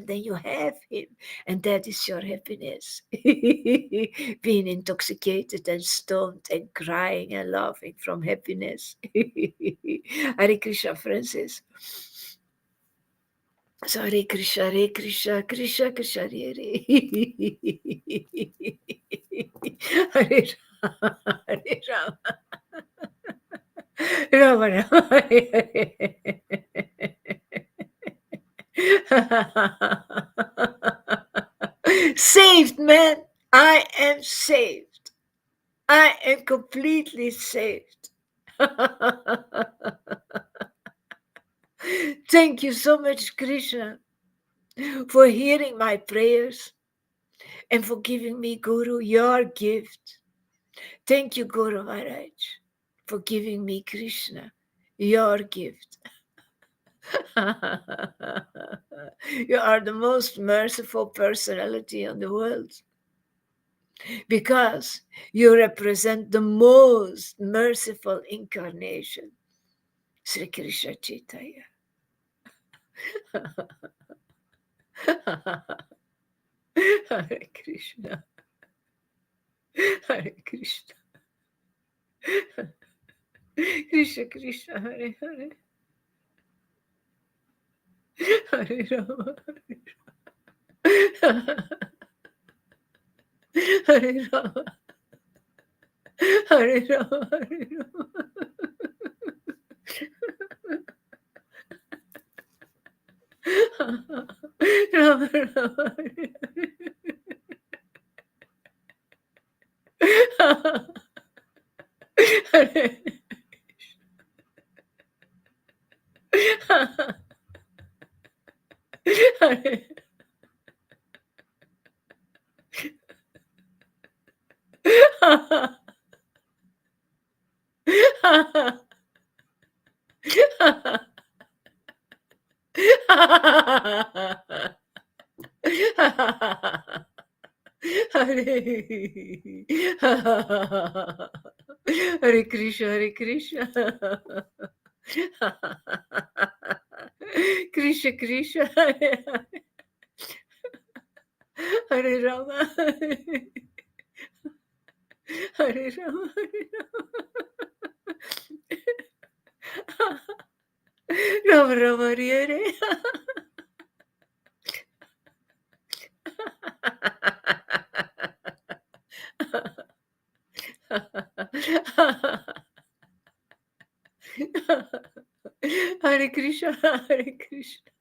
then you have Him, and that is your happiness. Being intoxicated and stoned and crying and laughing from happiness. Hare Krishna, Francis. So Hare Krishna, Hare Krishna, Krishna Krishna, Hare Hare. Hare Rama, Hare Rama. Rama Rama, Hare Hare. Saved, man. I am saved. I am completely saved. Thank you so much, Krishna, for hearing my prayers and for giving me, Guru, your gift. Thank you, Guru Maharaj, for giving me, Krishna, your gift. You are the most merciful personality in the world, because you represent the most merciful incarnation, Sri Krishna Chaitanya. Hare Krishna. Hare Krishna. Krishna Krishna, Hare Hare. Hare Rama, Hare Rama. Hare Rama, Hare Rama. Rama Rama, Hare Hare. Hare. Hare. Hare Krishna, Hare Krishna. Krishna Krishna, Hare Hare Rama, Hare Rama, Hare Rama, Rama, Hare Hare Krishna, Hare Krishna.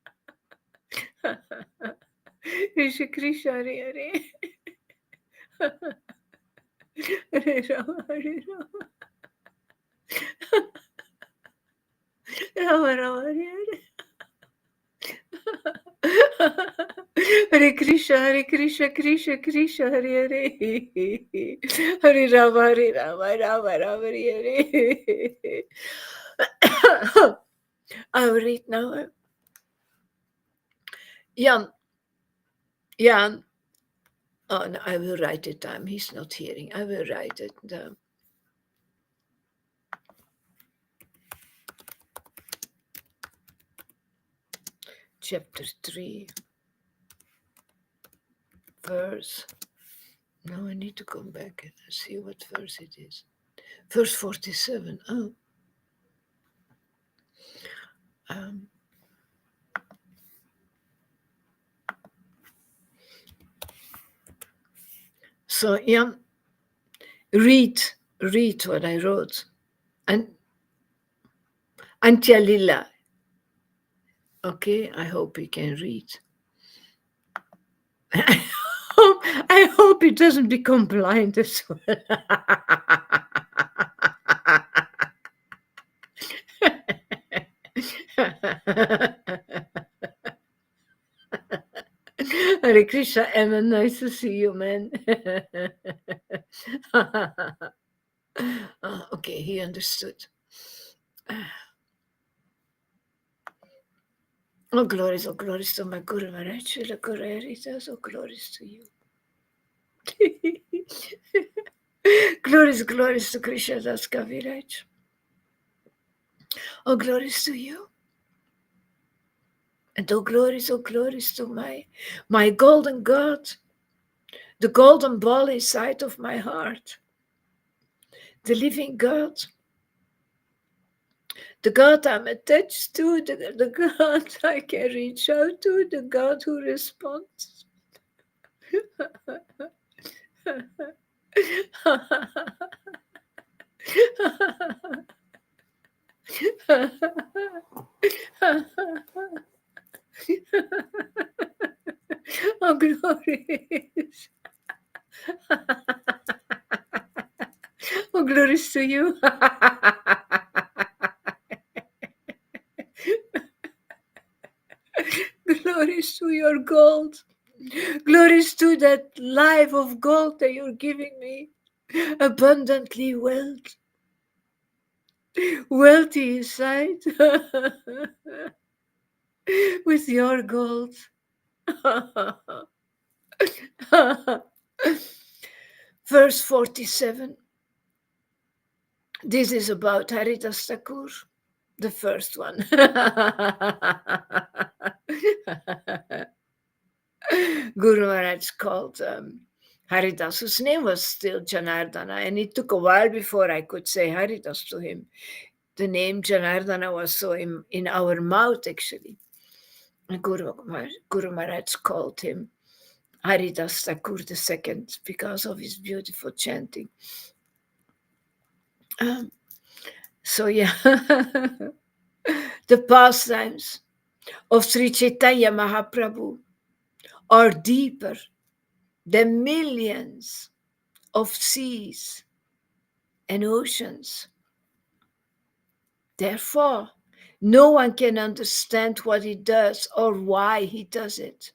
Krishna Krishna, Hare Hare. Hare Rama, Hare Rama. Rama Rama, Hare Hare. Hare Krishna, Hare Krishna, Krishna Krishna, Hare Hare. Hare Rama, Rama Rama, Hare Hare. I will read now. Jan, Oh, no, I will write it down. He's not hearing. I will write it down. Chapter 3, verse. Now I need to come back and see what verse it is. Verse 47. Oh. Um, so, yeah, read what I wrote. And Antya okay, I hope he can read. I hope he doesn't become blind as well. Hare Krishna, Emma, nice to see you, man. Okay, he understood. Oh, glories to my Guru Maharaj, Srila Guru Haridas, oh, glories to you. Glories to Krishna Das Kaviraj. Oh, glories to you. And oh, glories to my golden God, the golden ball inside of my heart, the living God, the God I'm attached to, the God I can reach out to, the God who responds. Oh, glories. Oh, glories to you. Glories to your gold. Glories to that life of gold that you're giving me. Abundantly wealthy inside. With your gold. Verse 47. This is about Haridas Thakur, the first one. Guru Maharaj called Haridas, whose name was still Janardana, and it took a while before I could say Haridas to him. The name Janardana was so in our mouth, actually. And Guru Maharaj called him Haridas Thakur II because of his beautiful chanting. So, yeah, the pastimes of Sri Chaitanya Mahaprabhu are deeper than millions of seas and oceans. Therefore, no one can understand what he does or why he does it.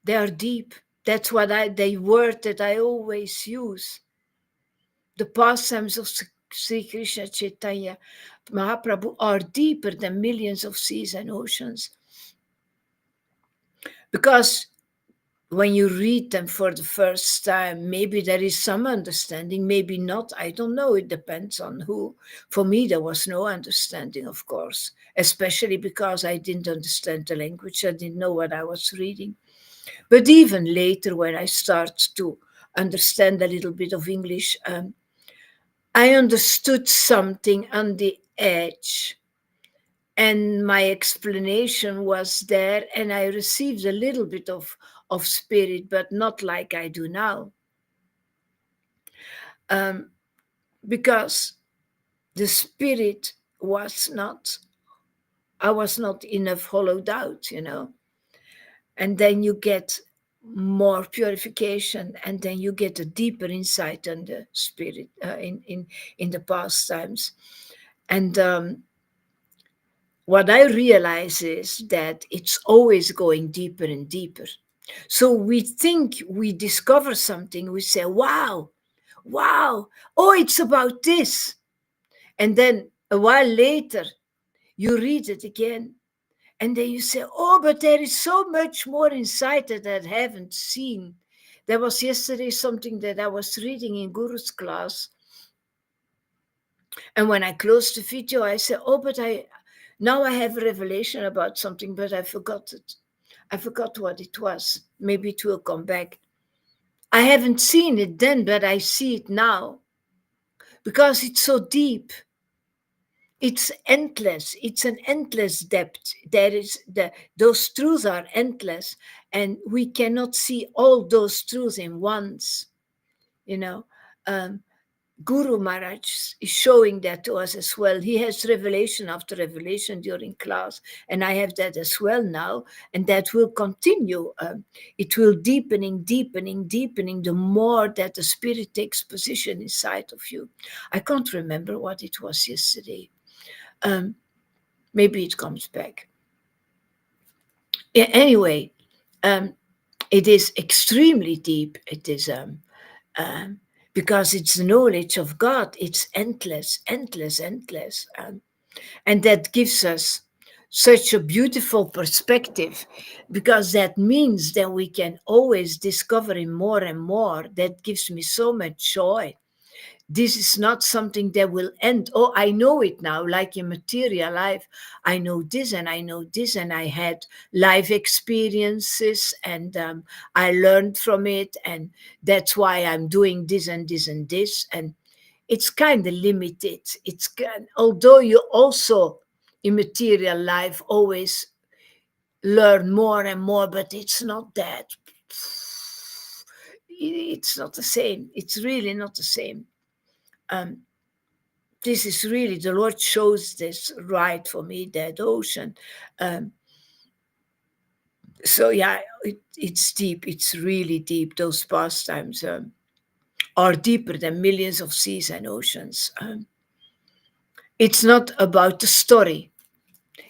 They are deep. That's the word that I always use. The pastimes of Sri Krishna Chaitanya Mahaprabhu are deeper than millions of seas and oceans. Because when you read them for the first time, maybe there is some understanding, maybe not. I don't know. It depends on who. For me, there was no understanding, of course, especially because I didn't understand the language. I didn't know what I was reading. But even later, when I start to understand a little bit of English, I understood something on the edge. And my explanation was there, and I received a little bit of spirit, but not like I do now. Because the spirit was not, I was not enough hollowed out, And then you get more purification, and then you get a deeper insight on the spirit in the pastimes. And what I realize is that it's always going deeper and deeper. So we think we discover something, we say, wow, oh, it's about this. And then a while later, you read it again. And then you say, oh, but there is so much more inside that I haven't seen There was yesterday something that I was reading in Guru's class, and when I closed the video, I said, "Oh, but now I have a revelation about something, but I forgot it. I forgot what it was. Maybe it will come back. I haven't seen it then, but I see it now because it's so deep. It's endless. It's an endless depth. Those truths are endless, and we cannot see all those truths in once. You know, um, Guru Maharaj is showing that to us as well. He has revelation after revelation during class, and I have that as well now, and that will continue. It will deepening, deepening, deepening the more that the spirit takes position inside of you. I can't remember what it was yesterday. Maybe it comes back. Yeah, anyway, um, it is extremely deep. It is um, because it's the knowledge of God. It's endless, endless, endless, and that gives us such a beautiful perspective, because that means that we can always discover Him more and more. That gives me so much joy. This is not something that will end. Oh, I know it now, like in material life. I know this and I know this, and I had life experiences, and I learned from it, and that's why I'm doing this and this and this. And it's kind of limited. Although you also in material life always learn more and more, but it's not that. It's not the same. It's really not the same. Um, this is really, the Lord shows this right for me, that ocean. Um, so yeah, it's deep. It's really deep. Those pastimes are deeper than millions of seas and oceans. It's not about the story.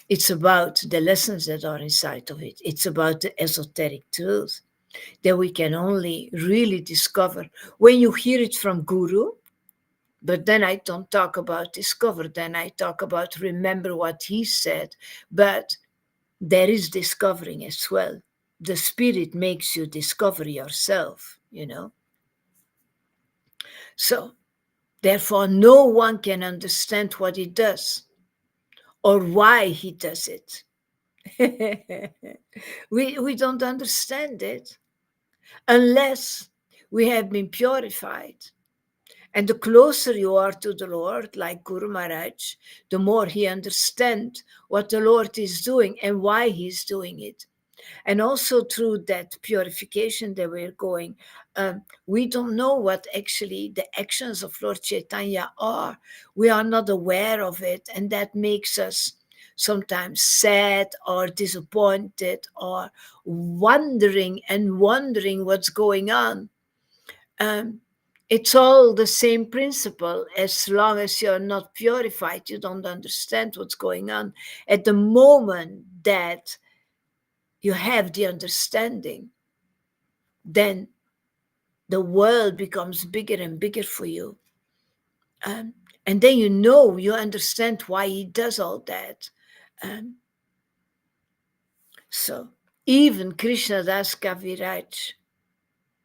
It's about the lessons that are inside of it. It's about the esoteric truth that we can only really discover when you hear it from Guru. But then I don't talk about discover, then I talk about remember what he said. But there is discovering as well. The spirit makes you discover yourself, you know. So, therefore, no one can understand what he does or why he does it. we don't understand it unless we have been purified. And the closer you are to the Lord, like Guru Maharaj, the more he understands what the Lord is doing and why he's doing it. And also through that purification that we're going, we don't know what actually the actions of Lord Chaitanya are. We are not aware of it, and that makes us sometimes sad or disappointed or wondering what's going on. Um, it's all the same principle. As long as you're not purified, you don't understand what's going on. At the moment that you have the understanding, then the world becomes bigger and bigger for you. Um, and then you understand why he does all that. Um, so even Krishna Das Kaviraj,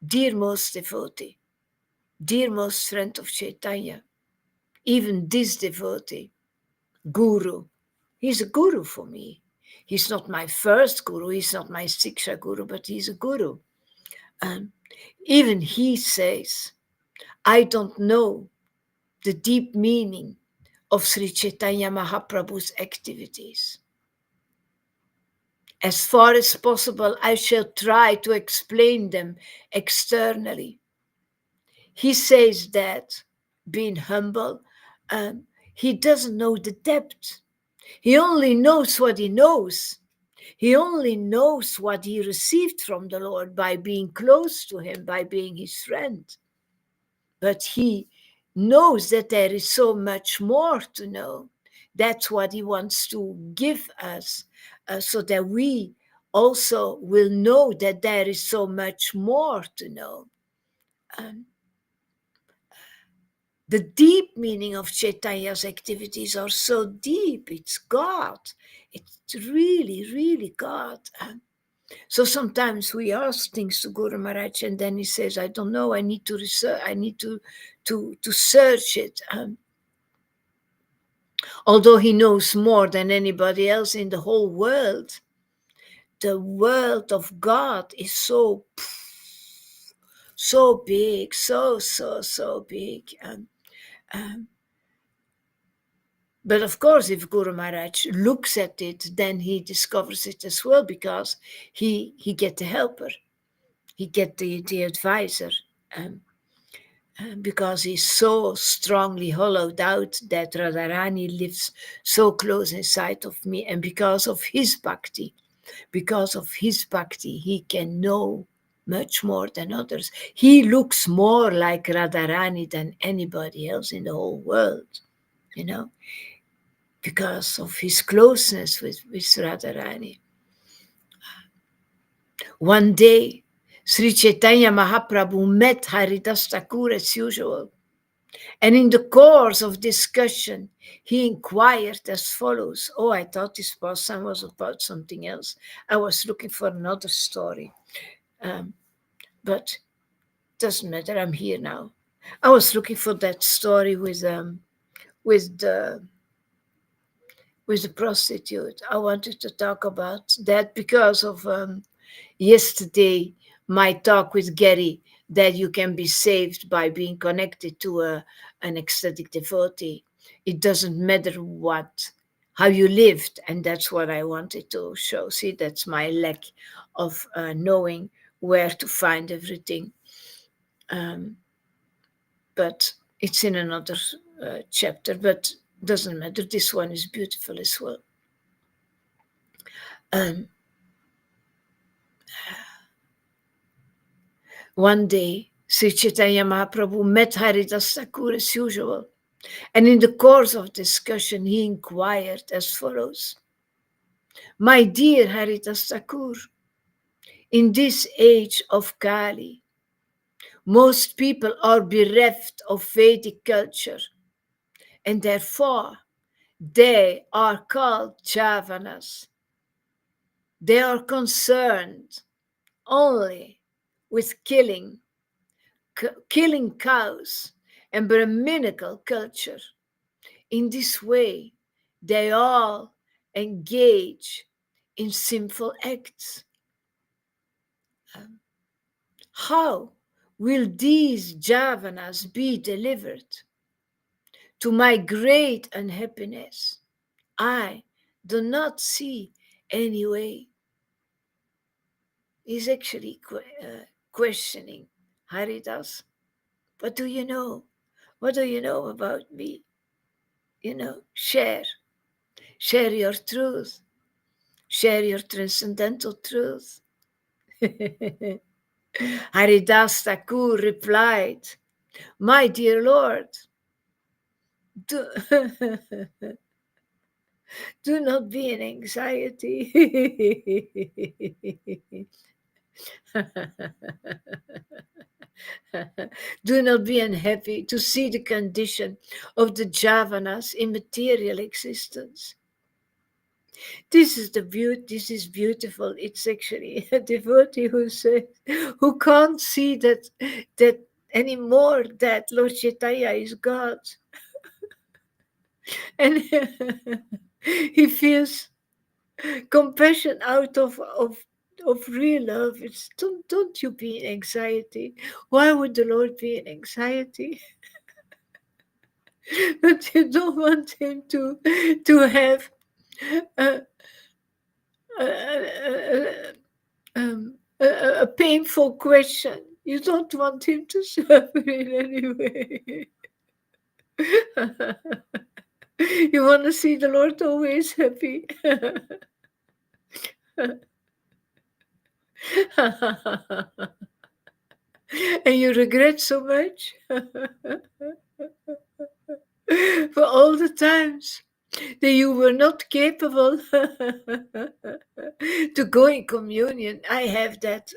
dear most devotee, dear most friend of Chaitanya, even this devotee, Guru, he's a guru for me. He's not my first guru, he's not my Siksha guru, but he's a guru. Um, even he says, I don't know the deep meaning of Sri Chaitanya Mahaprabhu's activities. As far as possible, I shall try to explain them externally. He says that, being humble, he doesn't know the depth. He only knows what he knows. He only knows what he received from the Lord by being close to him, by being his friend. But he knows that there is so much more to know. That's what he wants to give us, so that we also will know that there is so much more to know. Um, the deep meaning of Chaitanya's activities are so deep. It's God. It's really, really God. So sometimes we ask things to Guru Maharaj, and then he says, I don't know, I need to research, I need to search it. Although he knows more than anybody else in the whole world, the world of God is so big, so big. Um, but of course, if Guru Maharaj looks at it, then he discovers it as well, because he get the helper, he get the advisor, um, because he's so strongly hollowed out that Radharani lives so close inside of me, and because of his bhakti, he can know much more than others. He looks more like Radharani than anybody else in the whole world, you know, because of his closeness with Radharani. One day, Sri Chaitanya Mahaprabhu met Haridas Thakur as usual, and in the course of discussion, he inquired as follows. Oh, I thought this pastime was about something else. I was looking for another story. But doesn't matter. I'm here now. I was looking for that story with the with the prostitute. I wanted to talk about that because of yesterday my talk with Gary, that you can be saved by being connected to an ecstatic devotee. It doesn't matter how you lived, and that's what I wanted to show. See, that's my lack of knowing where to find everything. But it's in another chapter, but doesn't matter. This one is beautiful as well. One day, Sri Chaitanya Mahaprabhu met Haridas Thakur as usual, and in the course of discussion, he inquired as follows. My dear Haridas Thakur, in this age of Kali, most people are bereft of Vedic culture, and therefore they are called Javanas. They are concerned only with killing cows and Brahminical culture. In this way, they all engage in sinful acts. How will these javanas be delivered? To my great unhappiness, I do not see any way. He's actually questioning Haridas. What do you know? What do you know about me? Share your truth, share your transcendental truth. Haridas Thakur replied, my dear Lord, do, do not be in anxiety. Do not be unhappy to see the condition of the javanas in material existence. This is beautiful. It's actually a devotee who can't see that anymore, that Lord Chaitanya is God. And he feels compassion out of real love. It's don't you be in anxiety. Why would the Lord be in anxiety? But you don't want him to have a, a, a painful question. You don't want him to suffer in any way. You want to see the Lord always happy. And you regret so much for all the times that you were not capable to go in communion. I have that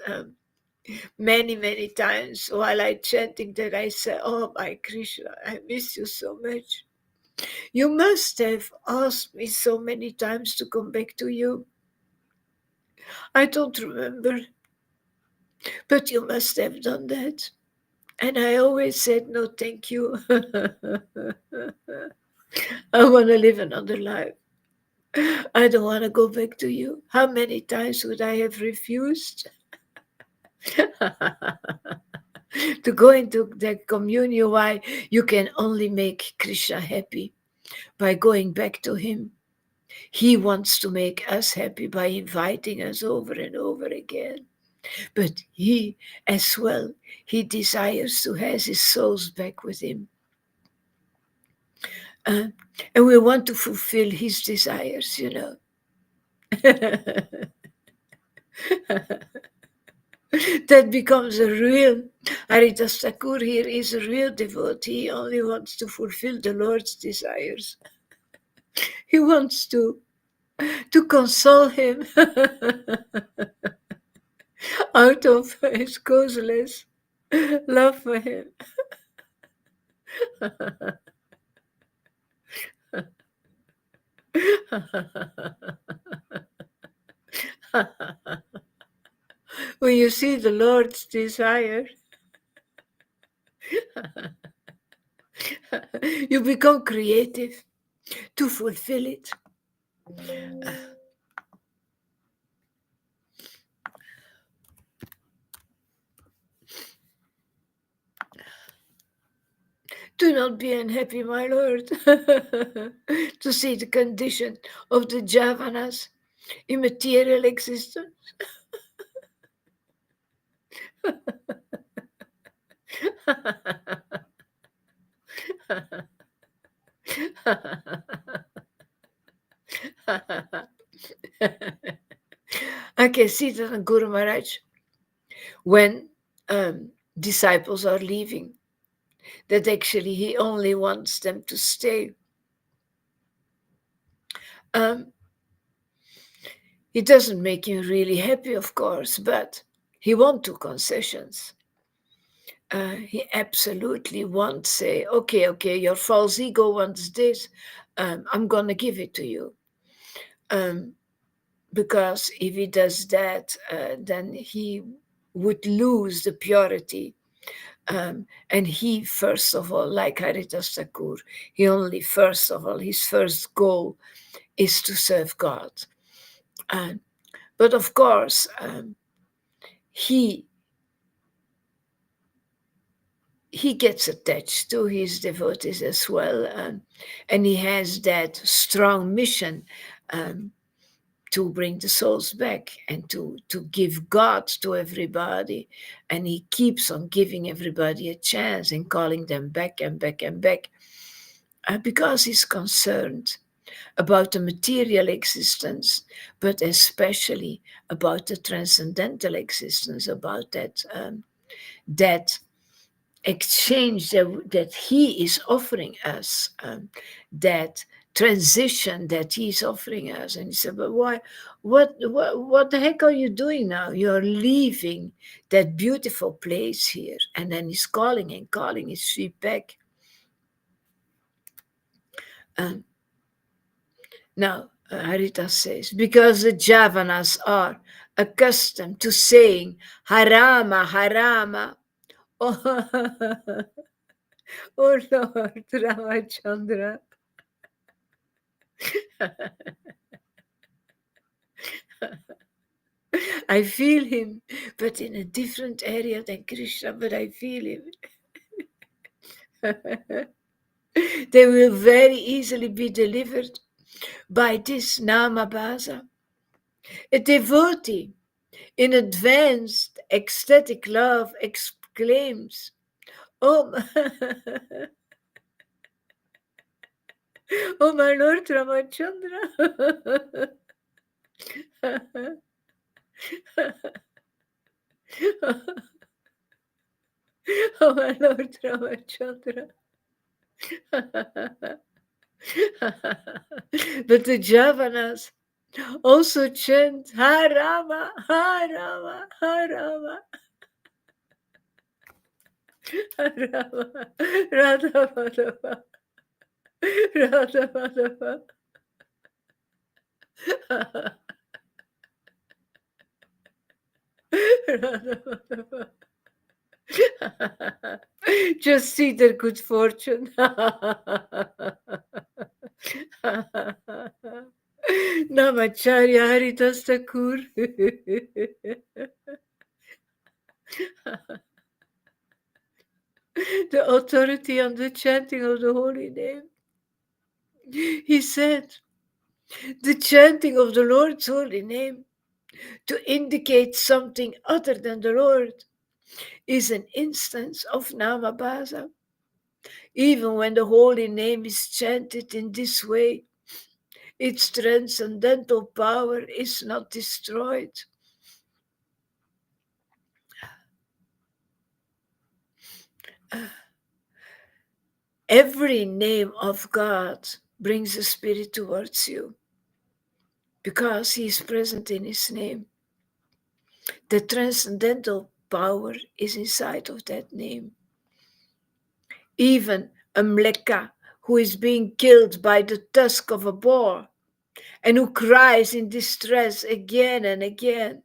many times while I chanting, that I say, oh my Krishna, I miss you so much. You must have asked me so many times to come back to you. I don't remember, but you must have done that. And I always said, no, thank you. I want to live another life. I don't want to go back to you. How many times would I have refused to go into that communion? Why? You can only make Krishna happy by going back to him. He wants to make us happy by inviting us over and over again. But he, as well, he desires to have his souls back with him. Uh, and we want to fulfill his desires, you know. That becomes a real, Haridas Thakur here is a real devotee. He only wants to fulfill the Lord's desires. He wants to console him out of his causeless love for him. When you see the Lord's desire, you become creative to fulfill it. Do not be unhappy, my Lord, to see the condition of the javanas in material existence. I can see that on Guru Maharaj when disciples are leaving, that actually he only wants them to stay. He doesn't make him really happy, of course, but he won't do concessions. He absolutely won't say, okay, your false ego wants this, I'm going to give it to you. Because if he does that, then he would lose the purity. And he, first of all, like Haridas Thakur, he only, first of all, his first goal is to serve God. But of course, he gets attached to his devotees as well, and he has that strong mission to bring the souls back and to give God to everybody. And he keeps on giving everybody a chance and calling them back and back and back, because he's concerned about the material existence, but especially about the transcendental existence, about that exchange that he is offering us, that transition that he's offering us. And he said, but why, what the heck are you doing now? You're leaving that beautiful place here. And then he's calling and calling his sheep back. Now, Haridas says, because the Javanas are accustomed to saying Harama, Harama. Oh, oh Lord Ramachandra. I feel him, but in a different area than Krishna, but I feel him. They will very easily be delivered by this Namabhasa. A devotee in advanced ecstatic love exclaims, Oh, oh my Lord Ramachandra. Oh my Lord Ramachandra. But the Javanas also chant Harama, Harama, Harama, Harama, Radha Madhava, Radha Madhava. Just see their good fortune. Namacharya Haridas Thakur. The authority on the chanting of the holy name. He said, the chanting of the Lord's holy name to indicate something other than the Lord is an instance of Namabhasa. Even when the holy name is chanted in this way, its transcendental power is not destroyed. Every name of God brings a spirit towards you because he is present in his name. The transcendental power is inside of that name. Even a mleka who is being killed by the tusk of a boar and who cries in distress again and again,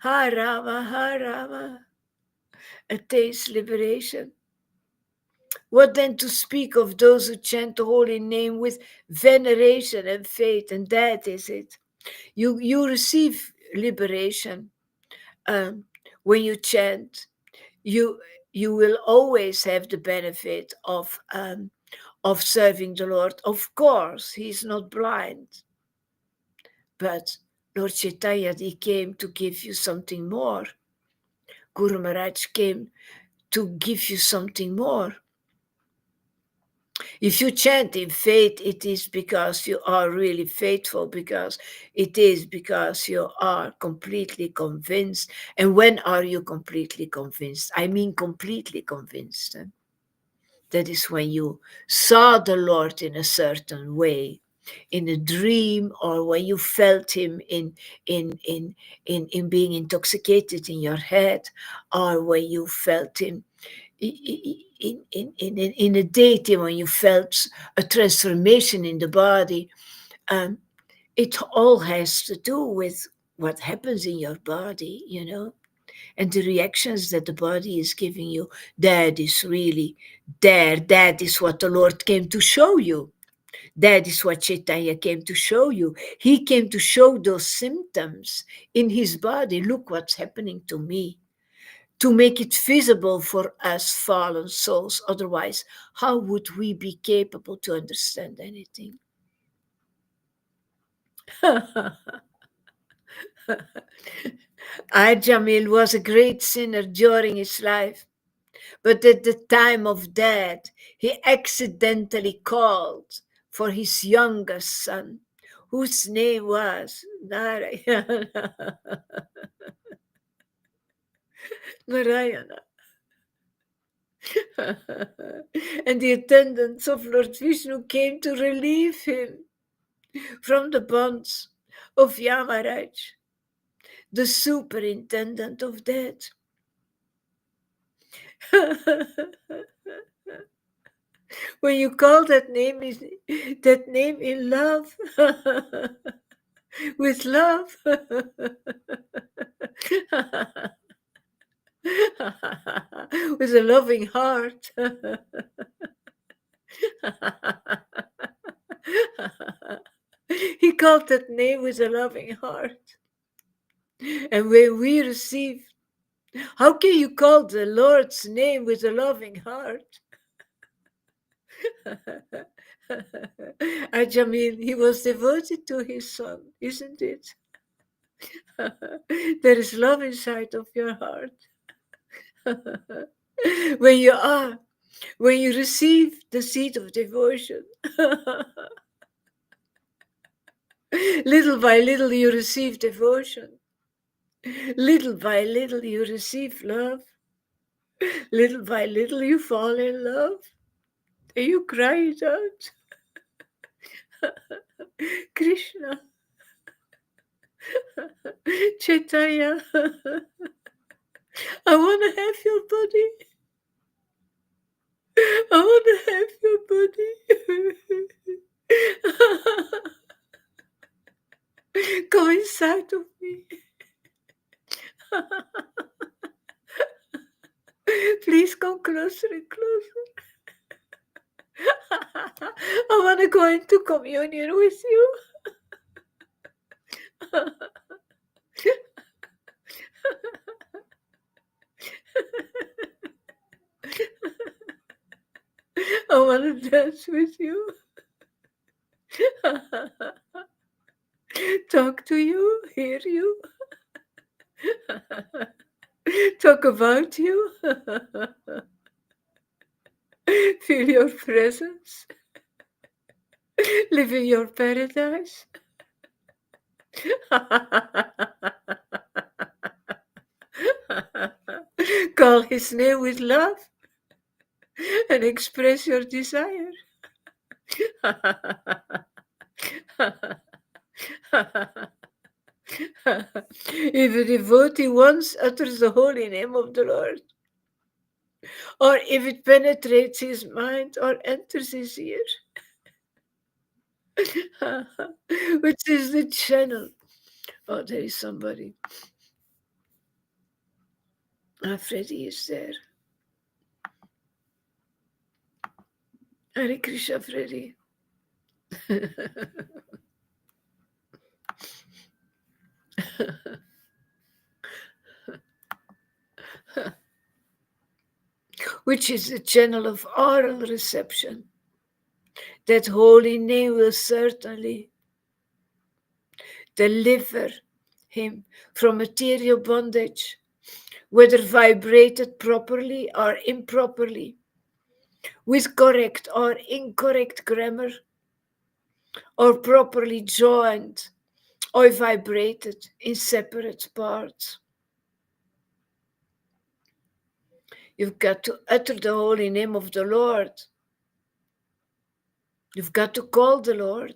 Ha Rama, attains liberation. What then to speak of those who chant the holy name with veneration and faith? And that is it. You receive liberation when you chant. You will always have the benefit of serving the Lord. Of course, he's not blind, but Lord Chaitanya, he came to give you something more. Guru Maharaj came to give you something more. If you chant in faith, it is because you are really faithful, because it is because you are completely convinced. And when are you completely convinced? I mean completely convinced. That is when you saw the Lord in a certain way, in a dream, or when you felt him in being intoxicated in your head, or when you felt him in a dating, when you felt a transformation in the body. It all has to do with what happens in your body, and the reactions that the body is giving you. That is really there. That is what the Lord came to show you. That is what Chaitanya came to show you. He came to show those symptoms in his body. Look what's happening to me. To make it visible for us fallen souls. Otherwise, how would we be capable to understand anything? Ajamil was a great sinner during his life, but at the time of death, he accidentally called for his youngest son, whose name was Narayana. Narayana. And the attendants of Lord Vishnu came to relieve him from the bonds of Yamaraj, the superintendent of death. When you call that name in love, with love, with a loving heart, he called that name with a loving heart. And when we receive, how can you call the Lord's name with a loving heart? Ajamil, he was devoted to his son, isn't it? There is love inside of your heart. When you receive the seed of devotion, little by little you receive devotion. Little by little you receive love. Little by little you fall in love. And you cry it out. Krishna, Chaitanya, I want to have your body. I want to have your body. Come inside of me. Please come closer and closer. I want to go into communion with you. I want to dance with you. Talk to you, hear you, talk about you, feel your presence, live in your paradise. Call his name with love and express your desire. If a devotee once utters the holy name of the Lord, or if it penetrates his mind or enters his ear, which is the channel. Oh, there is somebody. Freddy is there. Hare Krishna, Freddy. Which is the channel of oral reception. That holy name will certainly deliver him from material bondage, whether vibrated properly or improperly, with correct or incorrect grammar, or properly joined or vibrated in separate parts. You've got to utter the holy name of the Lord. You've got to call the Lord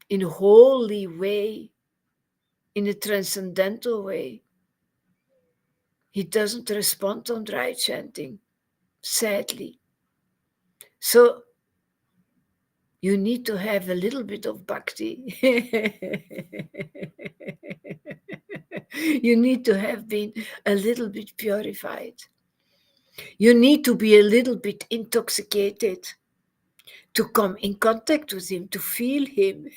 in a holy way, in a transcendental way. He doesn't respond on dry chanting, sadly. So you need to have a little bit of bhakti. You need to have been a little bit purified. You need to be a little bit intoxicated to come in contact with him, to feel him,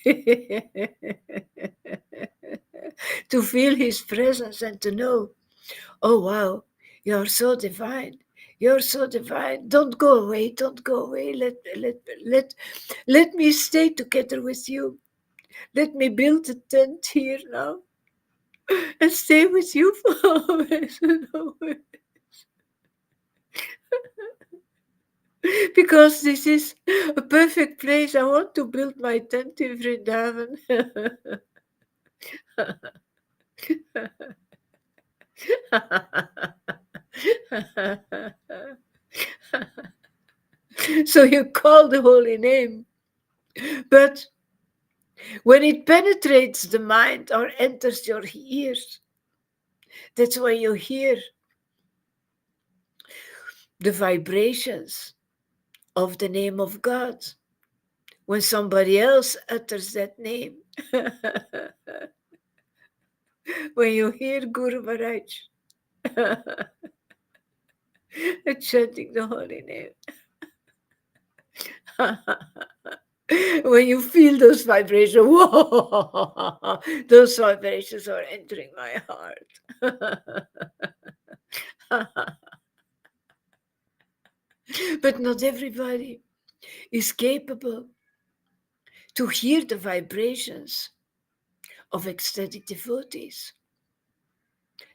to feel his presence and to know, oh wow, you're so divine. You're so divine. Don't go away. Don't go away. Let me stay together with you. Let me build a tent here now and stay with you for always and always. Because this is a perfect place. I want to build my tent in Vrindavan. So you call the holy name, but when it penetrates the mind or enters your ears, that's when you hear the vibrations of the name of God. When somebody else utters that name, when you hear Guru Maharaj chanting the holy name, when you feel those vibrations, whoa, those vibrations are entering my heart. But not everybody is capable to hear the vibrations of ecstatic devotees.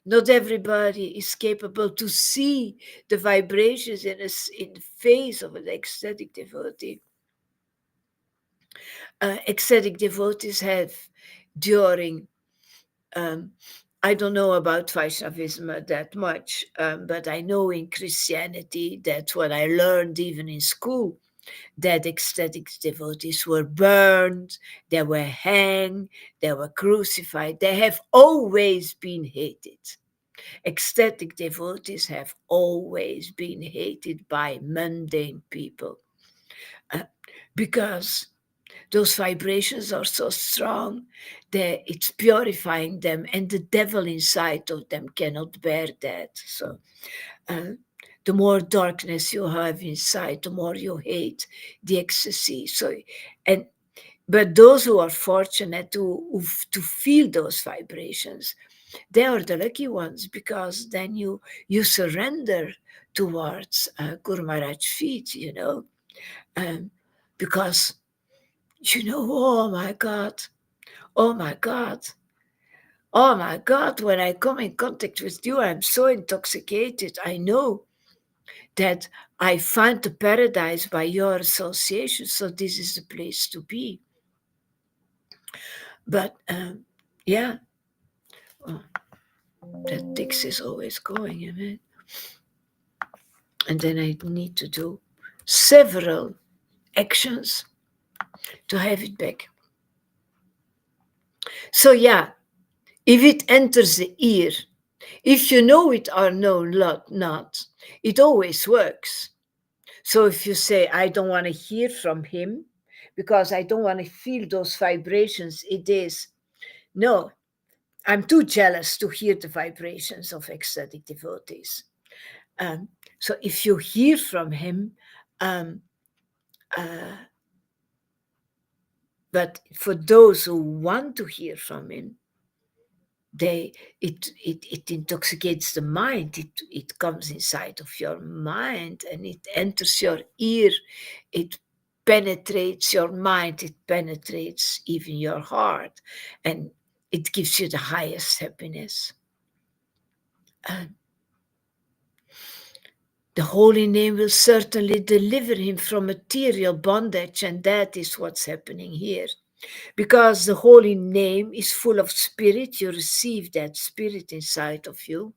Not everybody is capable to see the vibrations in the face of an ecstatic devotee. Ecstatic devotees have, during, I don't know about Vaishnavism that much, but I know in Christianity, that's what I learned even in school, that ecstatic devotees were burned, they were hanged, they were crucified. They have always been hated. Ecstatic devotees have always been hated by mundane people because Those vibrations are so strong that it's purifying them, and the devil inside of them cannot bear that. So, uh, the more darkness you have inside, the more you hate the ecstasy. So, and but those who are fortunate to feel those vibrations, they are the lucky ones, because then you surrender towards Guru Maharaj's feet, um, because oh my God, oh my God, oh my God, when I come in contact with you, I'm so intoxicated. I know that I find the paradise by your association, so this is the place to be. But yeah, oh, that Dix is always going, amen. And then I need to do several actions to have it back. So yeah, if it enters the ear, if you know it or know not, it always works. So if you say, I don't want to hear from him because I don't want to feel those vibrations, it is, no, I'm too jealous to hear the vibrations of ecstatic devotees. Um, so if you hear from him, um, uh, but for those who want to hear from him, it intoxicates the mind. It comes inside of your mind and it enters your ear. It penetrates your mind. It penetrates even your heart, and it gives you the highest happiness. And the holy name will certainly deliver him from material bondage, and that is what's happening here. Because the holy name is full of spirit, you receive that spirit inside of you,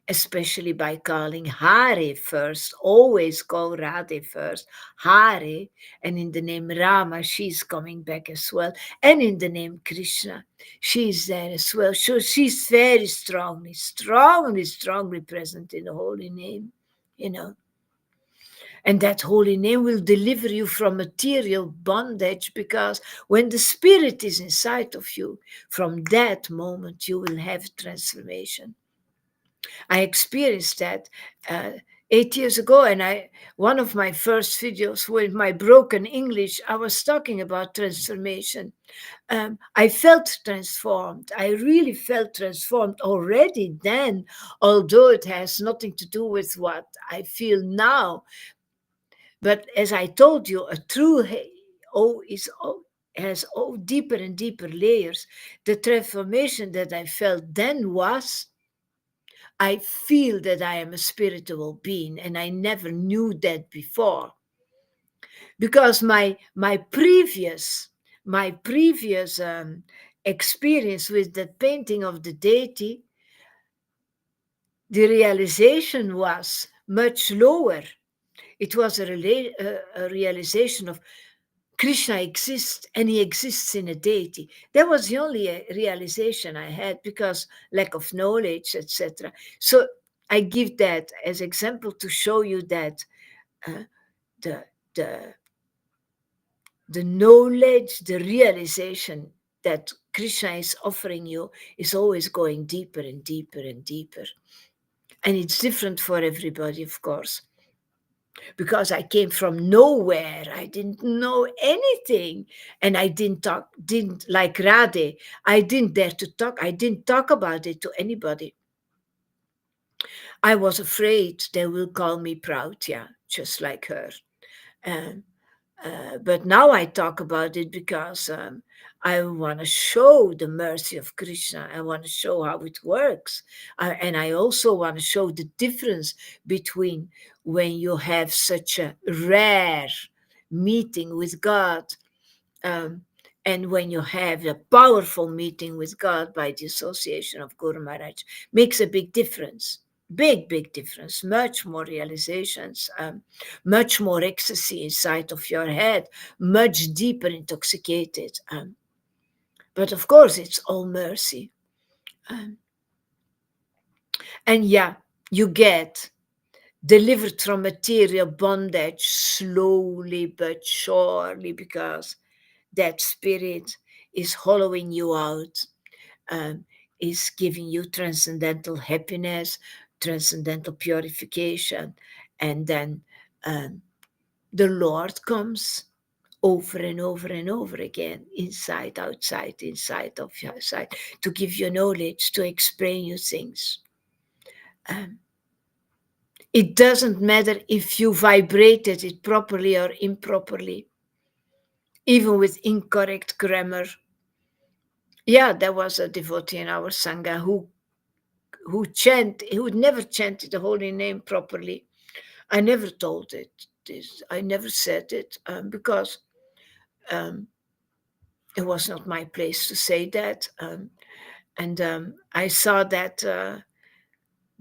especially by calling Hare first. Always call Radhe first, Hare, and in the name Rama, she's coming back as well. And in the name Krishna, she's there as well. So she's very strongly present in the holy name, you know. And that holy name will deliver you from material bondage, because when the spirit is inside of you, from that moment you will have transformation. I experienced that 8 years ago, and one of my first videos with my broken English, I was talking about transformation. I felt transformed. I really felt transformed already then, although it has nothing to do with what I feel now. But as I told you, a true has deeper and deeper layers. The transformation that I felt then was, I feel that I am a spiritual being, and I never knew that before, because my previous experience with that painting of the deity, the realization was much lower. It was a realization of Krishna exists, and he exists in a deity. That was the only realization I had, because lack of knowledge, etc. So I give that as example to show you that uh, the the the knowledge, the realization that Krishna is offering you is always going deeper and deeper and deeper. And it's different for everybody, of course, because I came from nowhere. I didn't know anything. And I didn't like Radhe. I didn't dare to talk. I didn't talk about it to anybody. I was afraid they will call me proud, yeah, just like her. Um, but now I talk about it because I want to show the mercy of Krishna. I want to show how it works. And I also want to show the difference between when you have such a rare meeting with God, um, and when you have a powerful meeting with God by the association of Guru Maharaj. Makes a big difference. Big difference. Much more realizations, much more ecstasy inside of your head, much deeper intoxicated. But of course, it's all mercy. Um, and yeah, you get delivered from material bondage slowly but surely, because that spirit is hollowing you out, um, is giving you transcendental happiness, transcendental purification, and then um, the Lord comes over and over and over again, inside, outside, outside, to give you knowledge, to explain you things. Um, it doesn't matter if you vibrated it properly or improperly, even with incorrect grammar. Yeah, there was a devotee in our Sangha who never chanted the holy name properly. I never told it this. I never said it, because um, it was not my place to say that. And I saw that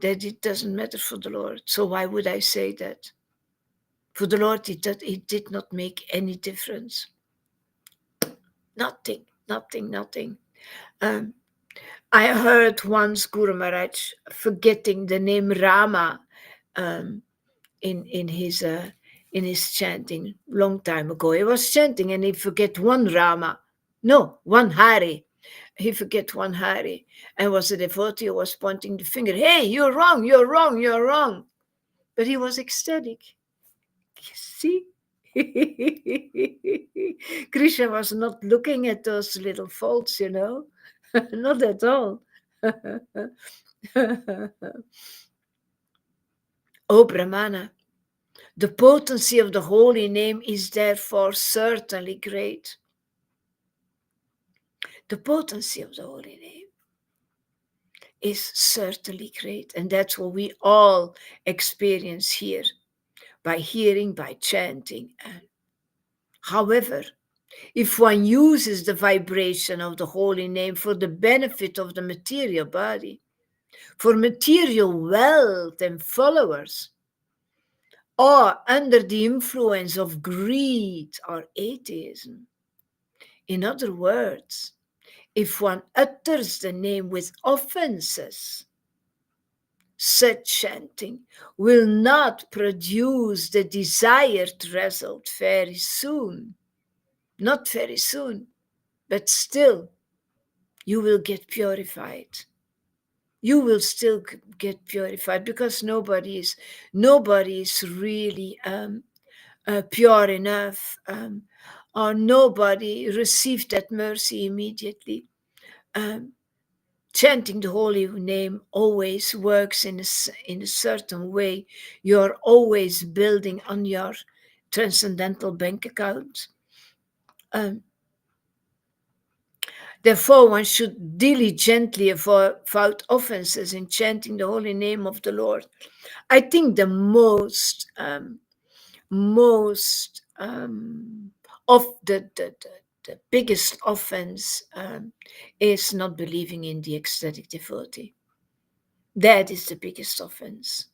it doesn't matter for the Lord. So why would I say that? For the Lord, it did not make any difference. Nothing, nothing, nothing. Um, I heard once Guru Maharaj forgetting the name Rama um, in his chanting long time ago. He was chanting and he forget one Rama, no, one Hari. He forget one Hari, and was a devotee who was pointing the finger. Hey, you're wrong, you're wrong, you're wrong. But he was ecstatic. You see? Krishna was not looking at those little faults, not at all. Oh, Brahmana, the potency of the holy name is therefore certainly great. The potency of the holy name is certainly great. And that's what we all experience here by hearing, by chanting. However, if one uses the vibration of the holy name for the benefit of the material body, for material wealth and followers, or under the influence of greed or atheism, in other words, if one utters the name with offenses, such chanting will not produce the desired result very soon. Not very soon, but still, you will get purified. You will still get purified, because nobody is really pure enough, or nobody received that mercy immediately. Chanting the holy name always works in a certain way. You're always building on your transcendental bank account. Therefore, one should diligently avoid offenses in chanting the holy name of the Lord. I think the most of the biggest offense is not believing in the ecstatic devotee. That is the biggest offense.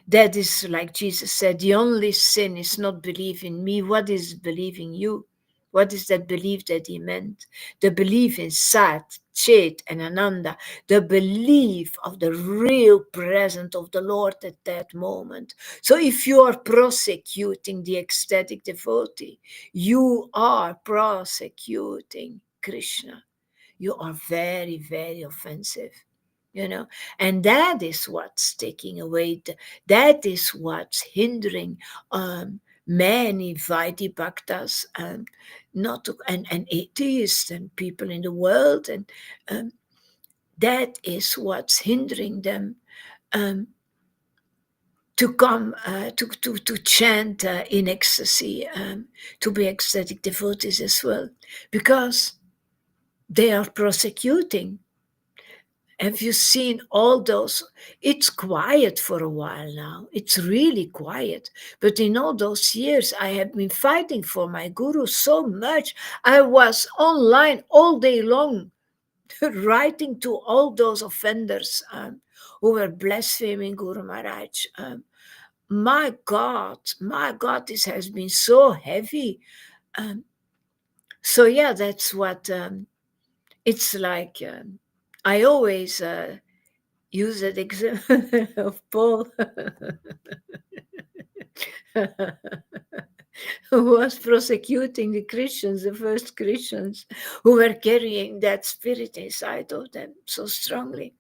That is, like Jesus said, the only sin is not believing me. What is believing you? What is that belief that he meant? The belief in Sat, Chit, and Ananda, the belief of the real presence of the Lord at that moment. So if you are prosecuting the ecstatic devotee, you are prosecuting Krishna. You are very, very offensive. And that is what's taking away, that is what's hindering many Vaidhi Bhaktas, and atheists and people in the world, and that is what's hindering them to come to chant in ecstasy, to be ecstatic devotees as well, because they are prosecuting. Have you seen all those? It's quiet for a while now. It's really quiet. But in all those years, I have been fighting for my guru so much. I was online all day long, writing to all those offenders who were blaspheming Guru Maharaj. My God, this has been so heavy. So yeah, that's what it's like. I always use that example of Paul, who was prosecuting the Christians, the first Christians, who were carrying that spirit inside of them so strongly.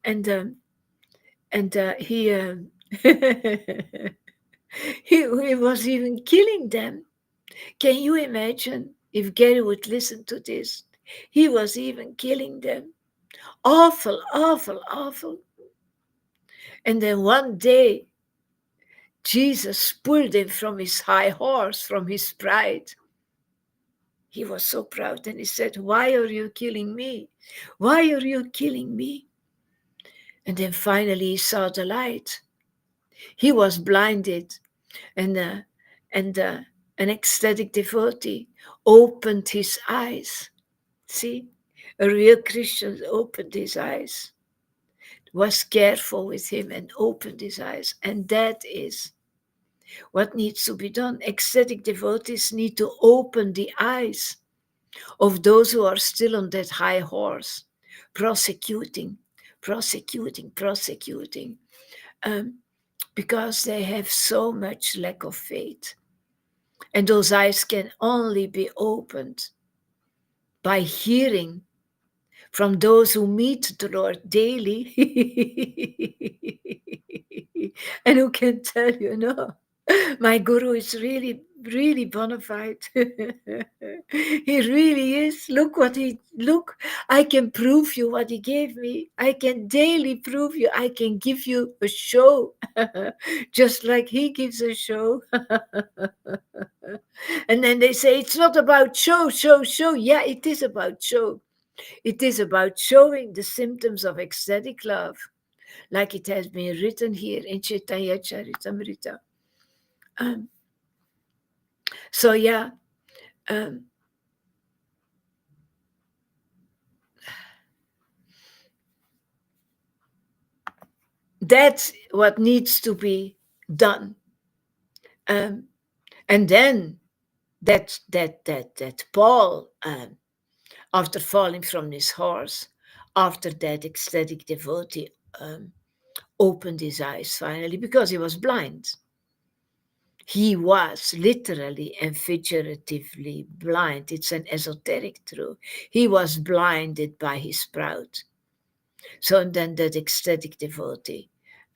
And he, he was even killing them. Can you imagine if Gary would listen to this? He was even killing them. Awful, awful, awful. And then one day, Jesus pulled him from his high horse, from his pride. He was so proud, and he said, "Why are you killing me? Why are you killing me?" And then finally he saw the light. He was blinded, and an ecstatic devotee opened his eyes. See, a real Christian opened his eyes, was careful with him and opened his eyes. And that is what needs to be done. Ecstatic devotees need to open the eyes of those who are still on that high horse, prosecuting, because they have so much lack of faith. And those eyes can only be opened by hearing from those who meet the Lord daily and who can tell you, no, my guru is really, really bona fide. He really is. Look, I can prove you what he gave me. I can daily prove you. I can give you a show, just like he gives a show. And then they say, it's not about show. Yeah, it is about show. It is about showing the symptoms of ecstatic love, like it has been written here in Caitanya Charitamrita. So yeah, that's what needs to be done. And then that Paul, after falling from his horse, after that ecstatic devotee opened his eyes finally, because he was blind. He was literally and figuratively blind. It's an esoteric truth. He was blinded by his pride. So then that ecstatic devotee,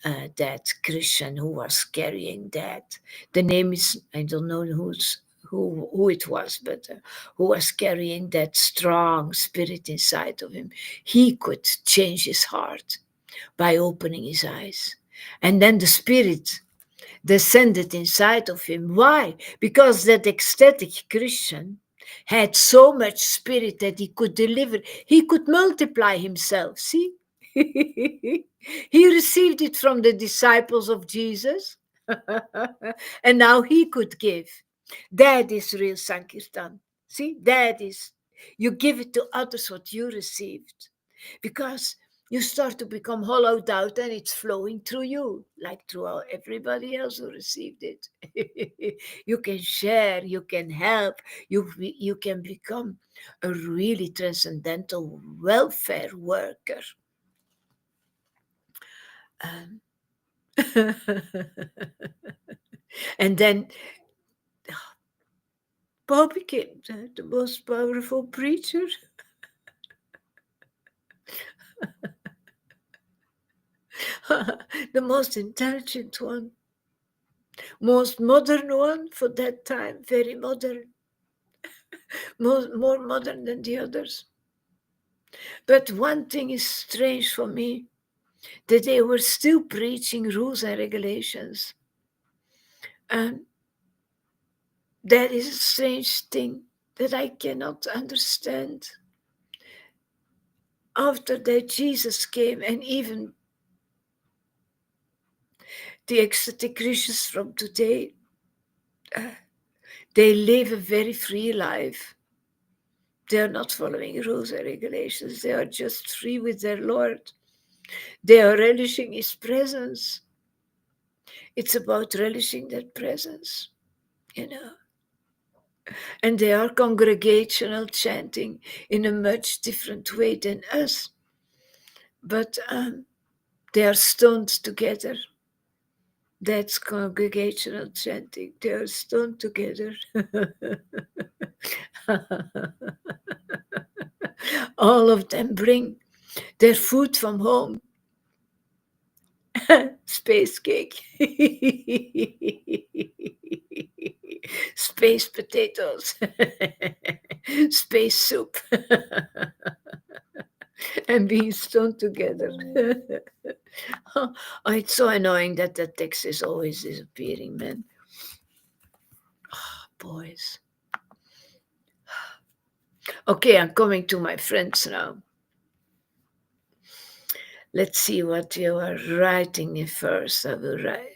that Christian who was carrying that, the name is, I don't know who it was, but who was carrying that strong spirit inside of him, he could change his heart by opening his eyes. And then the spirit descended inside of him. Why? Because that ecstatic Christian had so much spirit that he could deliver, he could multiply himself. See? He received it from the disciples of Jesus, and now he could give. That is real Sankirtan. See? That is, you give it to others what you received, because you start to become hollowed out and it's flowing through you, like through everybody else who received it. You can share, you can help, you can become a really transcendental welfare worker. And then Paul became the most powerful preacher. The most intelligent one, most modern one for that time, very modern, more modern than the others. But one thing is strange for me, that they were still preaching rules and regulations. And that is a strange thing that I cannot understand. After that, Jesus came, and even the ecstatic Christians from today, they live a very free life. They are not following rules and regulations. They are just free with their Lord. They are relishing His presence. It's about relishing that presence, you know. And they are congregational chanting in a much different way than us. But They are stoned together. That's congregational chanting. They are stoned together. All of them bring their food from home. Space cake. Space potatoes. Space soup. And being stoned together. Oh, it's so annoying that the text is always disappearing, man. Oh, boys. Okay, I'm coming to my friends now. Let's see what you are writing in first. I will write.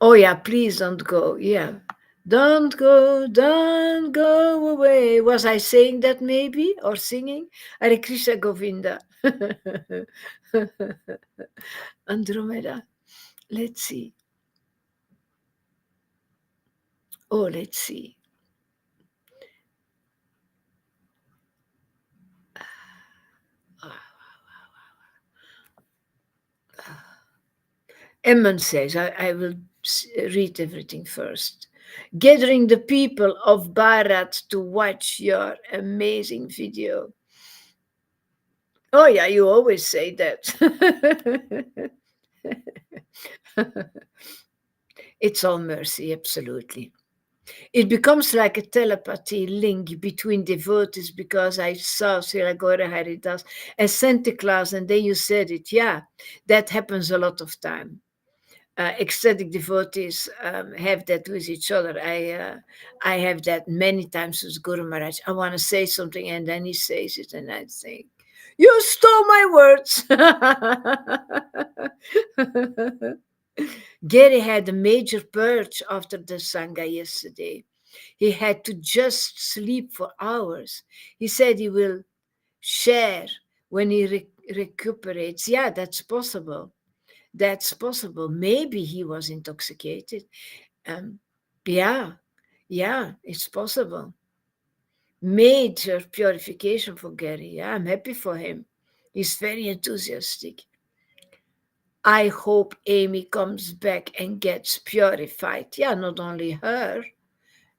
Oh, yeah, please don't go. Yeah. Don't go away. Was I saying that maybe or singing? Hare Krishna Govinda. Andromeda. Let's see. Oh, let's see. Emmon says, I will read everything first. Gathering the people of Bharat to watch your amazing video. Oh, yeah, you always say that. It's all mercy, absolutely. It becomes like a telepathy link between devotees because I saw Srila Gaura Haridas as Santa Claus, and then you said it. Yeah, that happens a lot of time. Ecstatic devotees have that with each other. I have that many times with Guru Maharaj. I want to say something, and then he says it, and I think, "You stole my words." Gary had a major purge after the Sangha yesterday. He had to just sleep for hours. He said he will share when he recuperates. Yeah, that's possible. That's possible. Maybe he was intoxicated. Um, yeah, yeah, it's possible. Major purification for Gary. Yeah, I'm happy for him. He's very enthusiastic. I hope Amy comes back and gets purified. Yeah, not only her.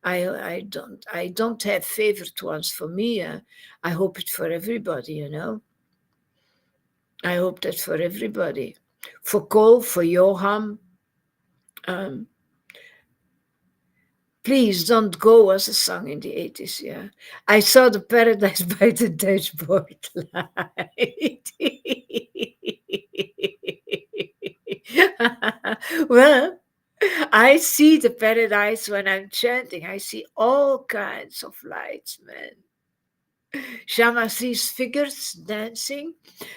I don't have favorite ones for me. I hope it for everybody, you know. I hope that for everybody. For Cole, for Johan. Please don't go was a song in the 80s, yeah. I saw the paradise by the dashboard light. Well, I see the paradise when I'm chanting. I see all kinds of lights, man. Shama sees figures dancing,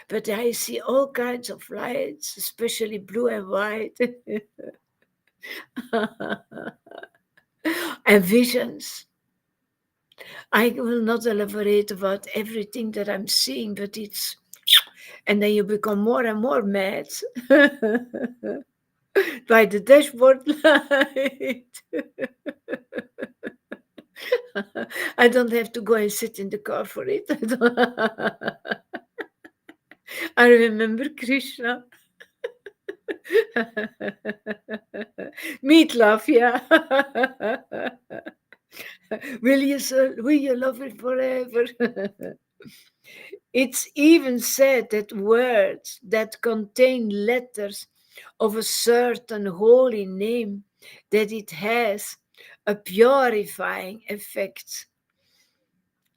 but I see all kinds of lights, especially blue and white. And visions. I will not elaborate about everything that I'm seeing, but it's, and then you become more and more mad by the dashboard light. I don't have to go and sit in the car for it. I remember Krishna. Meatloaf, yeah. Will you love it forever? It's even said that words that contain letters of a certain holy name, that it has a purifying effect,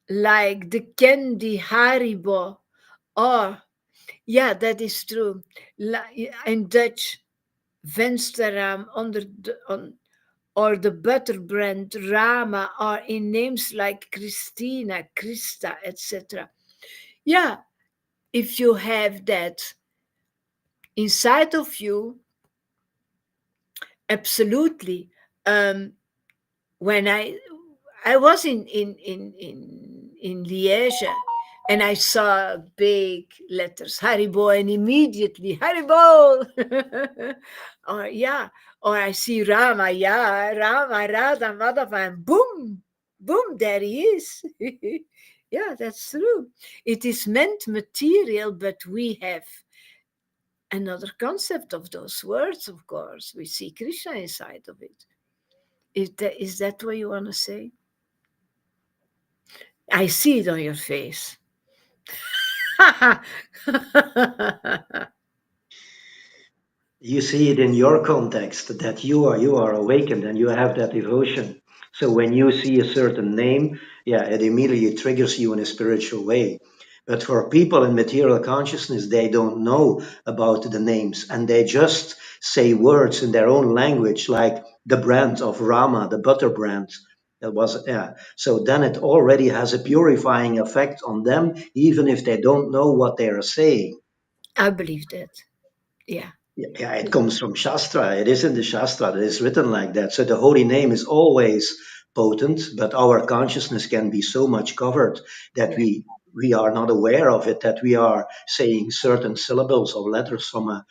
like the candy Haribo. Or, yeah, that is true. In Dutch, Vensterraam or the butter brand Rama, or in names like Christina, Krista, etc. Yeah, if you have that inside of you, absolutely. When I was in Liège, and I saw big letters Haribo, and immediately Haribo. Or yeah, or I see Rama, yeah, Rama, Radha, Madhava, and boom, boom, there he is. Yeah, that's true. It is meant material, but we have another concept of those words, of course. We see Krishna inside of it. Is that what you want to say? I see it on your face. You see it in your context that you are awakened and you have that devotion. So when you see a certain name, yeah, it immediately triggers you in a spiritual way. But for people in material consciousness, they don't know about the names and they just say words in their own language, like the brand of Rama, the butter brand. That was, yeah. So then it already has a purifying effect on them, even if they don't know what they are saying. I believe that. Yeah. Yeah, it comes from Shastra. It is in the Shastra. It is written like that. So the holy name is always potent, but our consciousness can be so much covered that Yeah. we are not aware of it, that we are saying certain syllables or letters from a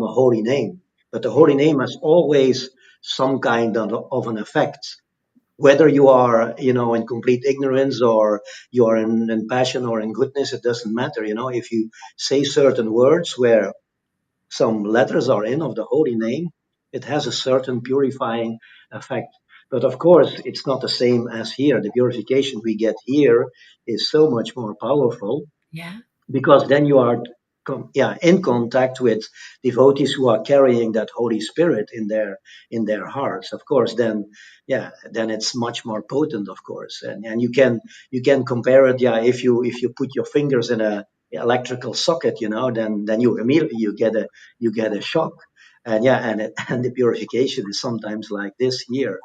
holy name. But the Yeah. holy name has always some kind of an effect. Whether you are, in complete ignorance or you are in passion or in goodness, it doesn't matter. If you say certain words where some letters are in of the holy name, it has a certain purifying effect. But of course, it's not the same as here. The purification we get here is so much more powerful Yeah. because then you are in contact with devotees who are carrying that Holy Spirit in their hearts. Of course, then it's much more potent, of course, and you can compare it. Yeah, if you put your fingers in a electrical socket, then you immediately you get a shock. And yeah, and the purification is sometimes like this here,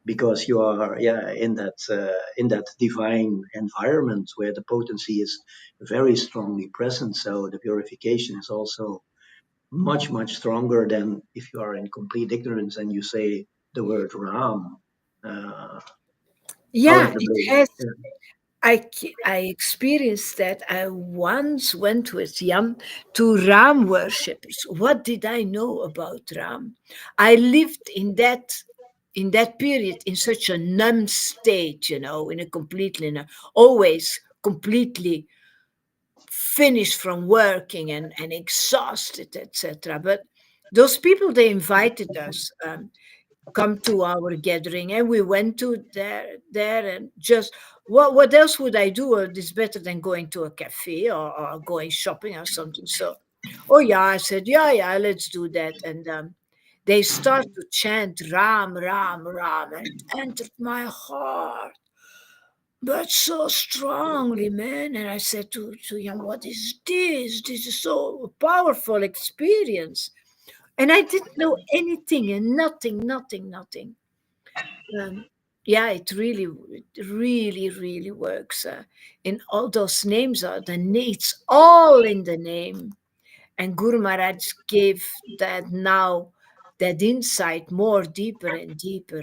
because you are, in that divine environment where the potency is very strongly present. So the purification is also much much stronger than if you are in complete ignorance and you say the word Ram uh, out Yeah, of the it blue. has. Yeah. I experienced that. I once went with Jan to Ram worshippers. What did I know about Ram? I lived in that period in such a numb state, in a completely always completely finished from working and exhausted, etc. But those people, they invited us. Come to our gathering, and we went to there and just what else would I do? It's better than going to a cafe or going shopping or something. So, oh yeah, I said, yeah, let's do that. And they start to chant Ram, Ram, Ram, and it entered my heart, but so strongly, man. And I said to him, what is this? This is so powerful experience. And I didn't know anything and nothing. um, yeah, it really works. In all those names are it's all in the name. And Guru Maharaj gave that now, that insight more deeper and deeper.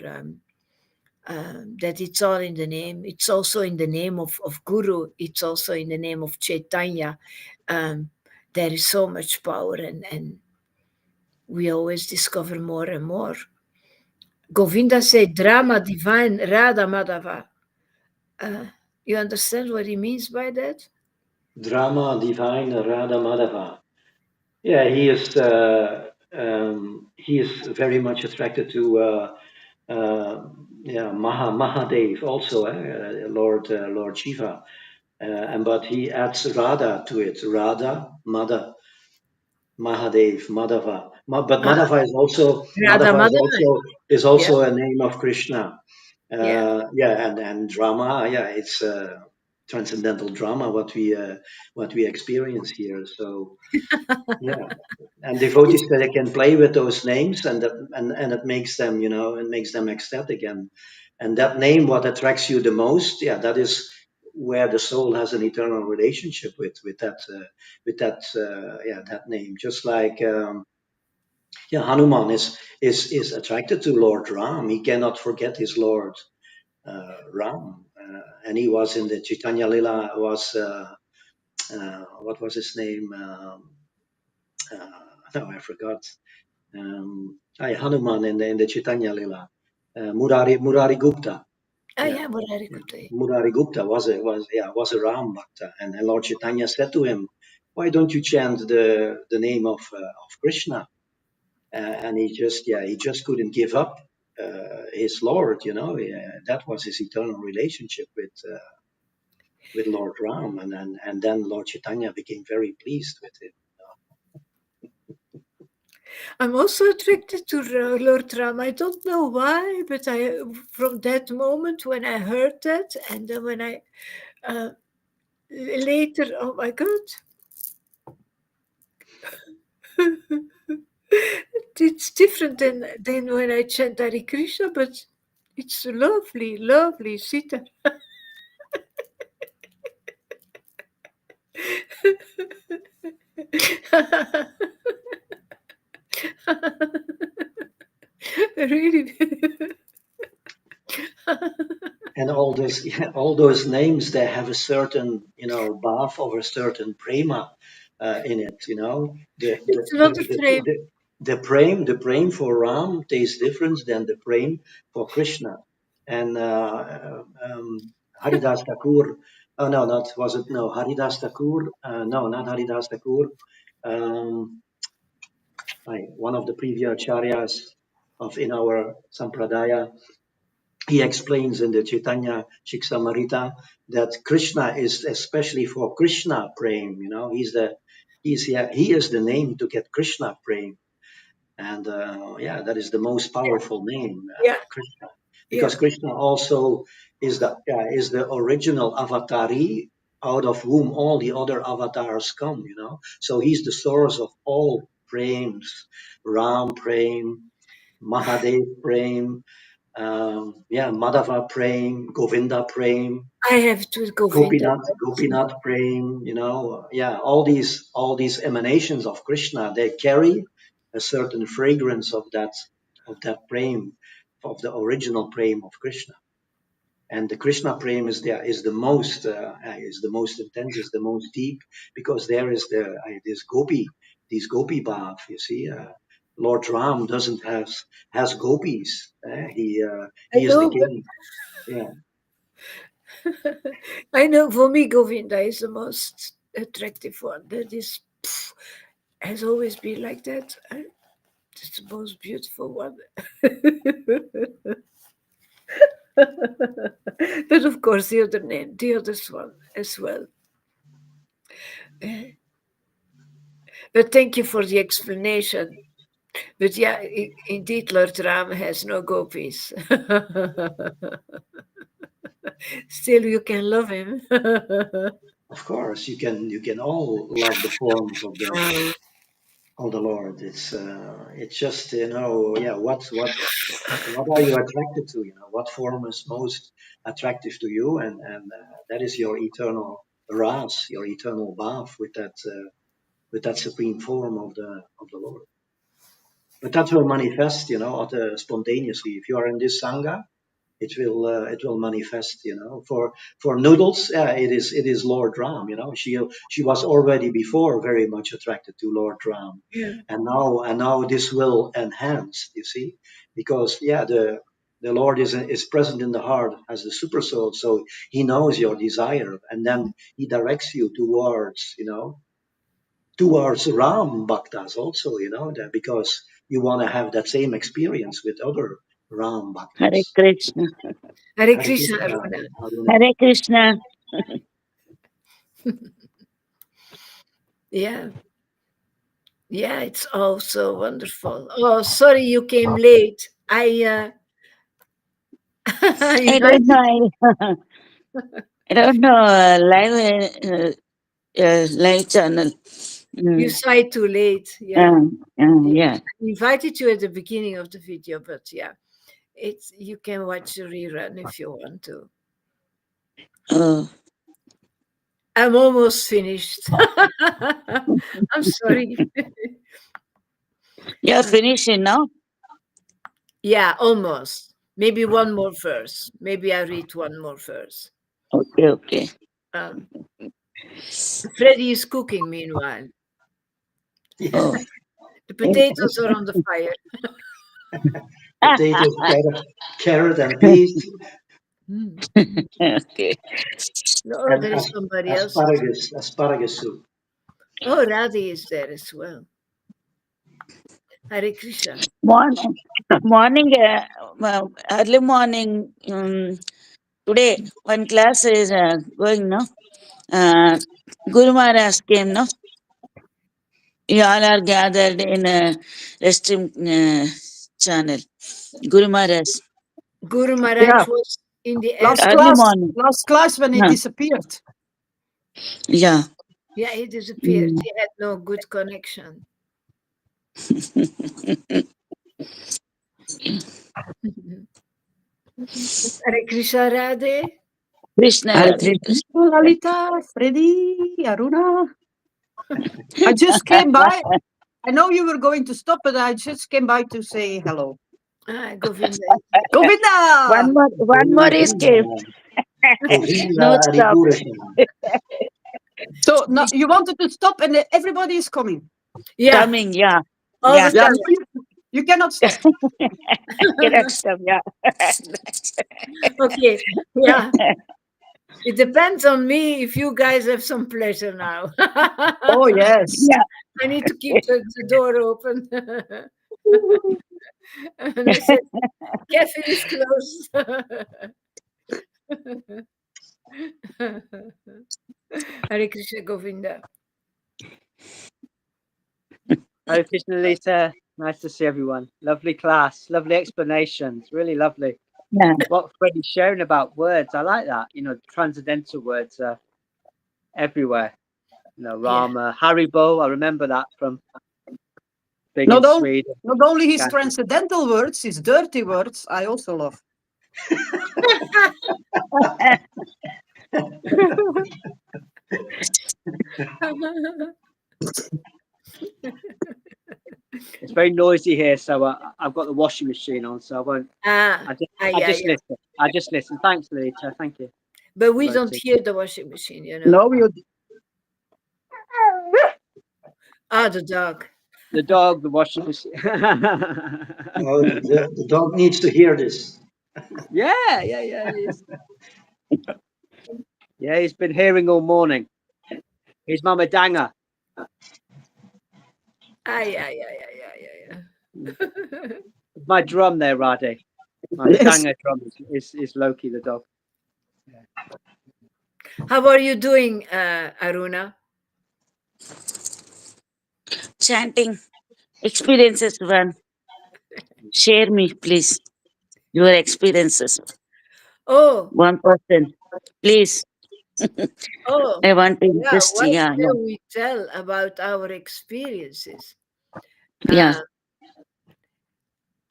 That it's all in the name. It's also in the name of Guru. It's also in the name of Chaitanya. Um, there is so much power, and we always discover more and more. Govinda said, drama divine, Radha Madhava. Uh, you understand what he means by that? Drama divine Radha Madhava. Yeah, he is very much attracted to Mahadev also, Lord Shiva. And but he adds Radha to it. Radha, Mahadev, Madhava. But Uh, Madhava is also Radha Madhava is Madhava. also is Yeah, also a name of Krishna. yeah. Yeah, and drama. Yeah, it's transcendental drama what we experience here. So yeah, and devotees It's- that they can play with those names, and it makes them, it makes them ecstatic. And that name, what attracts you the most, yeah, that is where the soul has an eternal relationship with that name. Just like Hanuman is attracted to Lord Ram. He cannot forget his Lord Ram, and he was in the Chaitanya Lila. Was what was his name? No, I forgot. Hanuman in the Chaitanya Lila, Murari Gupta. Ah, Yeah. yeah, Murari Yeah. Gupta. Murarigupta was a Ram Bhakta, and Lord Chaitanya said to him, "Why don't you chant the name of Krishna?" And he just couldn't give up his Lord. That was his eternal relationship with Lord Ram, and then Lord Chaitanya became very pleased with him. I'm also attracted to Lord Ram. I don't know why, but I, from that moment when I heard that, and then when I uh, later, oh my God, it's different than when I chant Hare Krishna, but it's lovely, lovely. Sita. Really. And all those names, they have a certain bath or a certain prema in it. The the It's the another the frame. the, the prem for Ram tastes different than the prem for Krishna. And Haridas Thakur, oh no, not was it, no, Haridas Thakur, no, not Haridas Thakur, um, one of the previous acharyas of in our sampradaya, he explains in the Chaitanya Shiksamrita that Krishna is especially for Krishna praying. He is the name to get Krishna praying, and that is the most powerful name, Yeah, Krishna, yeah. because Krishna also is the original avatari out of whom all the other avatars come. So he's the source of all prames, Ram praying, Mahadev praying, Madhava praying, Govinda praying, I have to go Vinda. Gopinath praying, all these emanations of Krishna, they carry a certain fragrance of that praying, of the original praying of Krishna. And the Krishna praying is the most intense, is the most deep, because there is these gopi bhav. You see, Lord Ram doesn't has gopis. I He is the know, king. Yeah, I know. For me, Govinda is the most attractive one. That is, has always been like that. It's the most beautiful one. But of course, the other name, the others one as well. But thank you for the explanation. But yeah, indeed, Lord Ram has no gopis. Still, you can love him. of course you can all love the forms of the Lord. It's just, yeah. What are you attracted to? What form is most attractive to you, and that is your eternal ras, your eternal bath with that supreme form of the Lord. But that will manifest, spontaneously. If you are in this sangha, it will manifest. For noodles, it is Lord Ram. She was already before very much attracted to Lord Ram, Yeah. and now this will enhance. You see, because the Lord is present in the heart as the super soul, so He knows your desire, and then He directs you towards Ram bhaktas also. That because you want to have that same experience with other Ram Hare bhaktas. Krishna. Hare Hare Krishna, Krishna, Aruna. Aruna. Hare Krishna. Yeah. Yeah, it's all so wonderful. Oh, sorry you came late. I I don't invited know. I don't know. Live channel. you Mm. saw it too late. Yeah. Yeah. Yeah. I invited you at the beginning of the video, but yeah, it's you can watch the rerun if you want to. Oh, I'm almost finished. I'm sorry. you're finishing now? Yeah, almost. Maybe one more verse. Maybe I read one more verse. Okay, okay. Um, Freddy is cooking meanwhile. Yeah, Oh. The potatoes are on the fire. potatoes, carrot and peas. Hmm. Okay. No, And there is somebody else. asparagus soup. Oh, Radhi is there as well. Hare Krishna. Morning, morning, early morning. Today, one class is going, no? Uh, Guru Maharaj came, no? You all are gathered in a Restream channel. Guru Maharaj, Guru Yeah, Maharaj was in the last early airport. class, morning. last class when he No, disappeared. yeah. Yeah, he disappeared. Mm. He had no good connection. Hare Krishna Radhe. Krishna Hare Radhe Krishna, Krishna. Lalita, Freddy, Aruna. I just came by. I know you were going to stop, but I just came by to say hello. Ah, Govinda is there. Govinda! One more Govinda, escape. Govinda No stop. Adipurusha. So no, you wanted to stop, and everybody is coming. Yeah, Coming, yeah. all Yeah. the Yeah, time. no, you cannot stop. Cannot stop, yeah. Okay, yeah. It depends on me if you guys have some pleasure now. Oh yes. Yeah. I need to keep the door open. And I said, cafe is closed. Hare Krishna Govinda. Hare Krishna, Lita. Nice to see everyone. Lovely class, lovely explanations, really lovely. Yeah. What Freddie's sharing about words, I like that. You know, transcendental words are everywhere. You know, Yeah. Rama, Haribo. I remember that from being in Not only Sweden. not only his Gandhi. transcendental words, his dirty words, I also love. It's very noisy here, so I've got the washing machine on, so I won't. Ah, I yeah, just yeah. listen. I just listen. Thanks, Lita. Thank you. But we don't Devotee. hear the washing machine, you know. No, you Ah, the dog. The dog, the washing machine. Oh, the dog needs to hear this. Yeah. He's been hearing all morning. He's Mama Danga. Ah, yeah. My drum there, Radhe. My yes. Danga drum is Loki the dog. How are you doing, Aruna? Chanting experiences, one. Share me, please. Your experiences. Oh, One person. Please. oh, I want to yeah. just, What yeah, yeah. can we tell about our experiences? Yeah.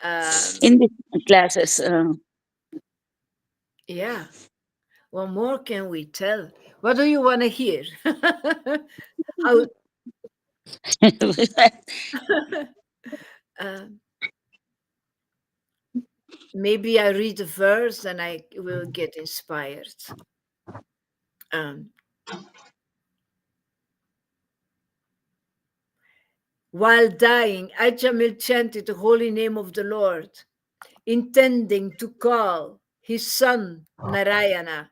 Um, um, In the classes. yeah. What more can we tell? What do you want to hear? How? um, Maybe I read a verse and I will get inspired. Um, while dying, Ajamil chanted the holy name of the Lord, intending to call his son Narayana.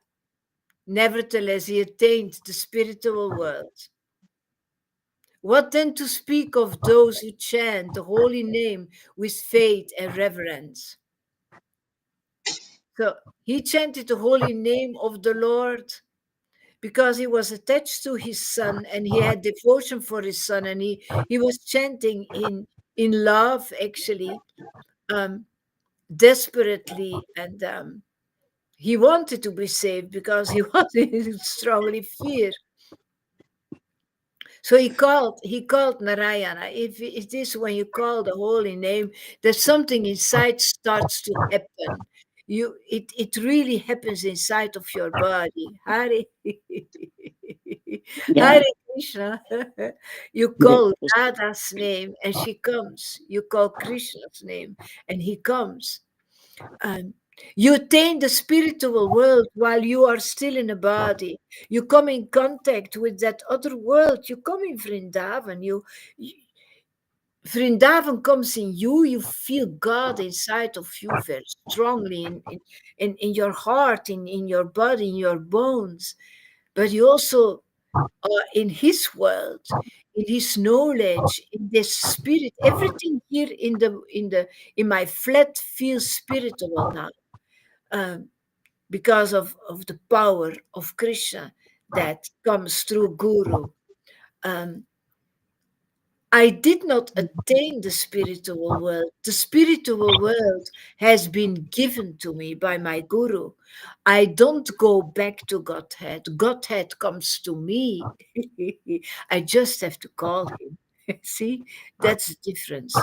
Nevertheless, he attained the spiritual world. What then to speak of those who chant the holy name with faith and reverence? So he chanted the holy name of the Lord because he was attached to his son and he had devotion for his son, and he was chanting in love, actually, um, desperately, and he wanted to be saved because he was in strongly fear. So he called Narayana. If it is when you call the holy name, there's something inside starts to happen. It really happens inside of your body. Hare Yeah. Hare Krishna. You call Radha's name and she comes. You call Krishna's name and he comes. Um, you attain the spiritual world while you are still in a body. You come in contact with that other world. You come in Vrindavan. You Vrindavan comes in you, you feel God inside of you very strongly in your heart, in your body, in your bones. But you also are in his world, in his knowledge, in this spirit. Everything here in my flat feels spiritual now. Um, because of the power of Krishna that comes through Guru. Um, I did not attain the spiritual world. The spiritual world has been given to me by my Guru. I don't go back to Godhead. Godhead comes to me. I just have to call him. See, that's the difference.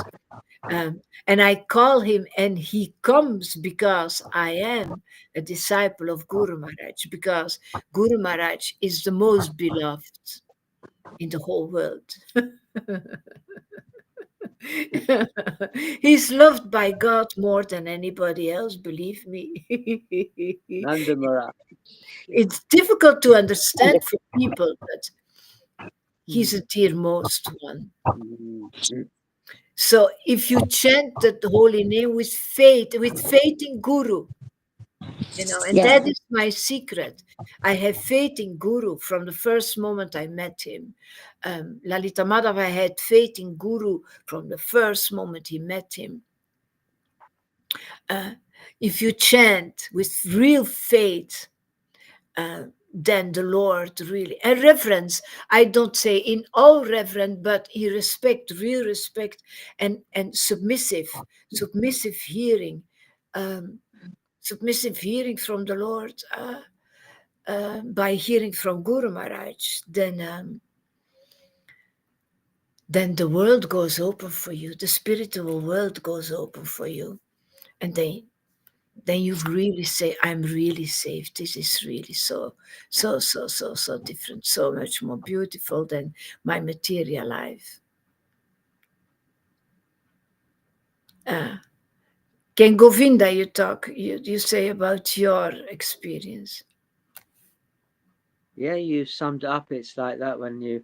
And I call him, and he comes because I am a disciple of Guru Maharaj, because Guru Maharaj is the most beloved in the whole world. He's loved by God more than anybody else, believe me. Nanda Maharaj. It's difficult to understand for people, but he's the dearmost one. So if you chant the holy name with faith in Guru, and Yeah. that is my secret. I have faith in Guru from the first moment I met him. Lalita Madhava had faith in Guru from the first moment he met him. If you chant with real faith, then the Lord really, and reverence, I don't say in all reverence, but he respect, real respect, and submissive hearing, um, submissive hearing from the Lord. By hearing from Guru Maharaj, then the world goes open for you. The spiritual world goes open for you, and then you really say, "I'm really saved. This is really so different, so much more beautiful than my material life." Can Govinda, you say about your experience? Yeah, you summed it up. It's like that when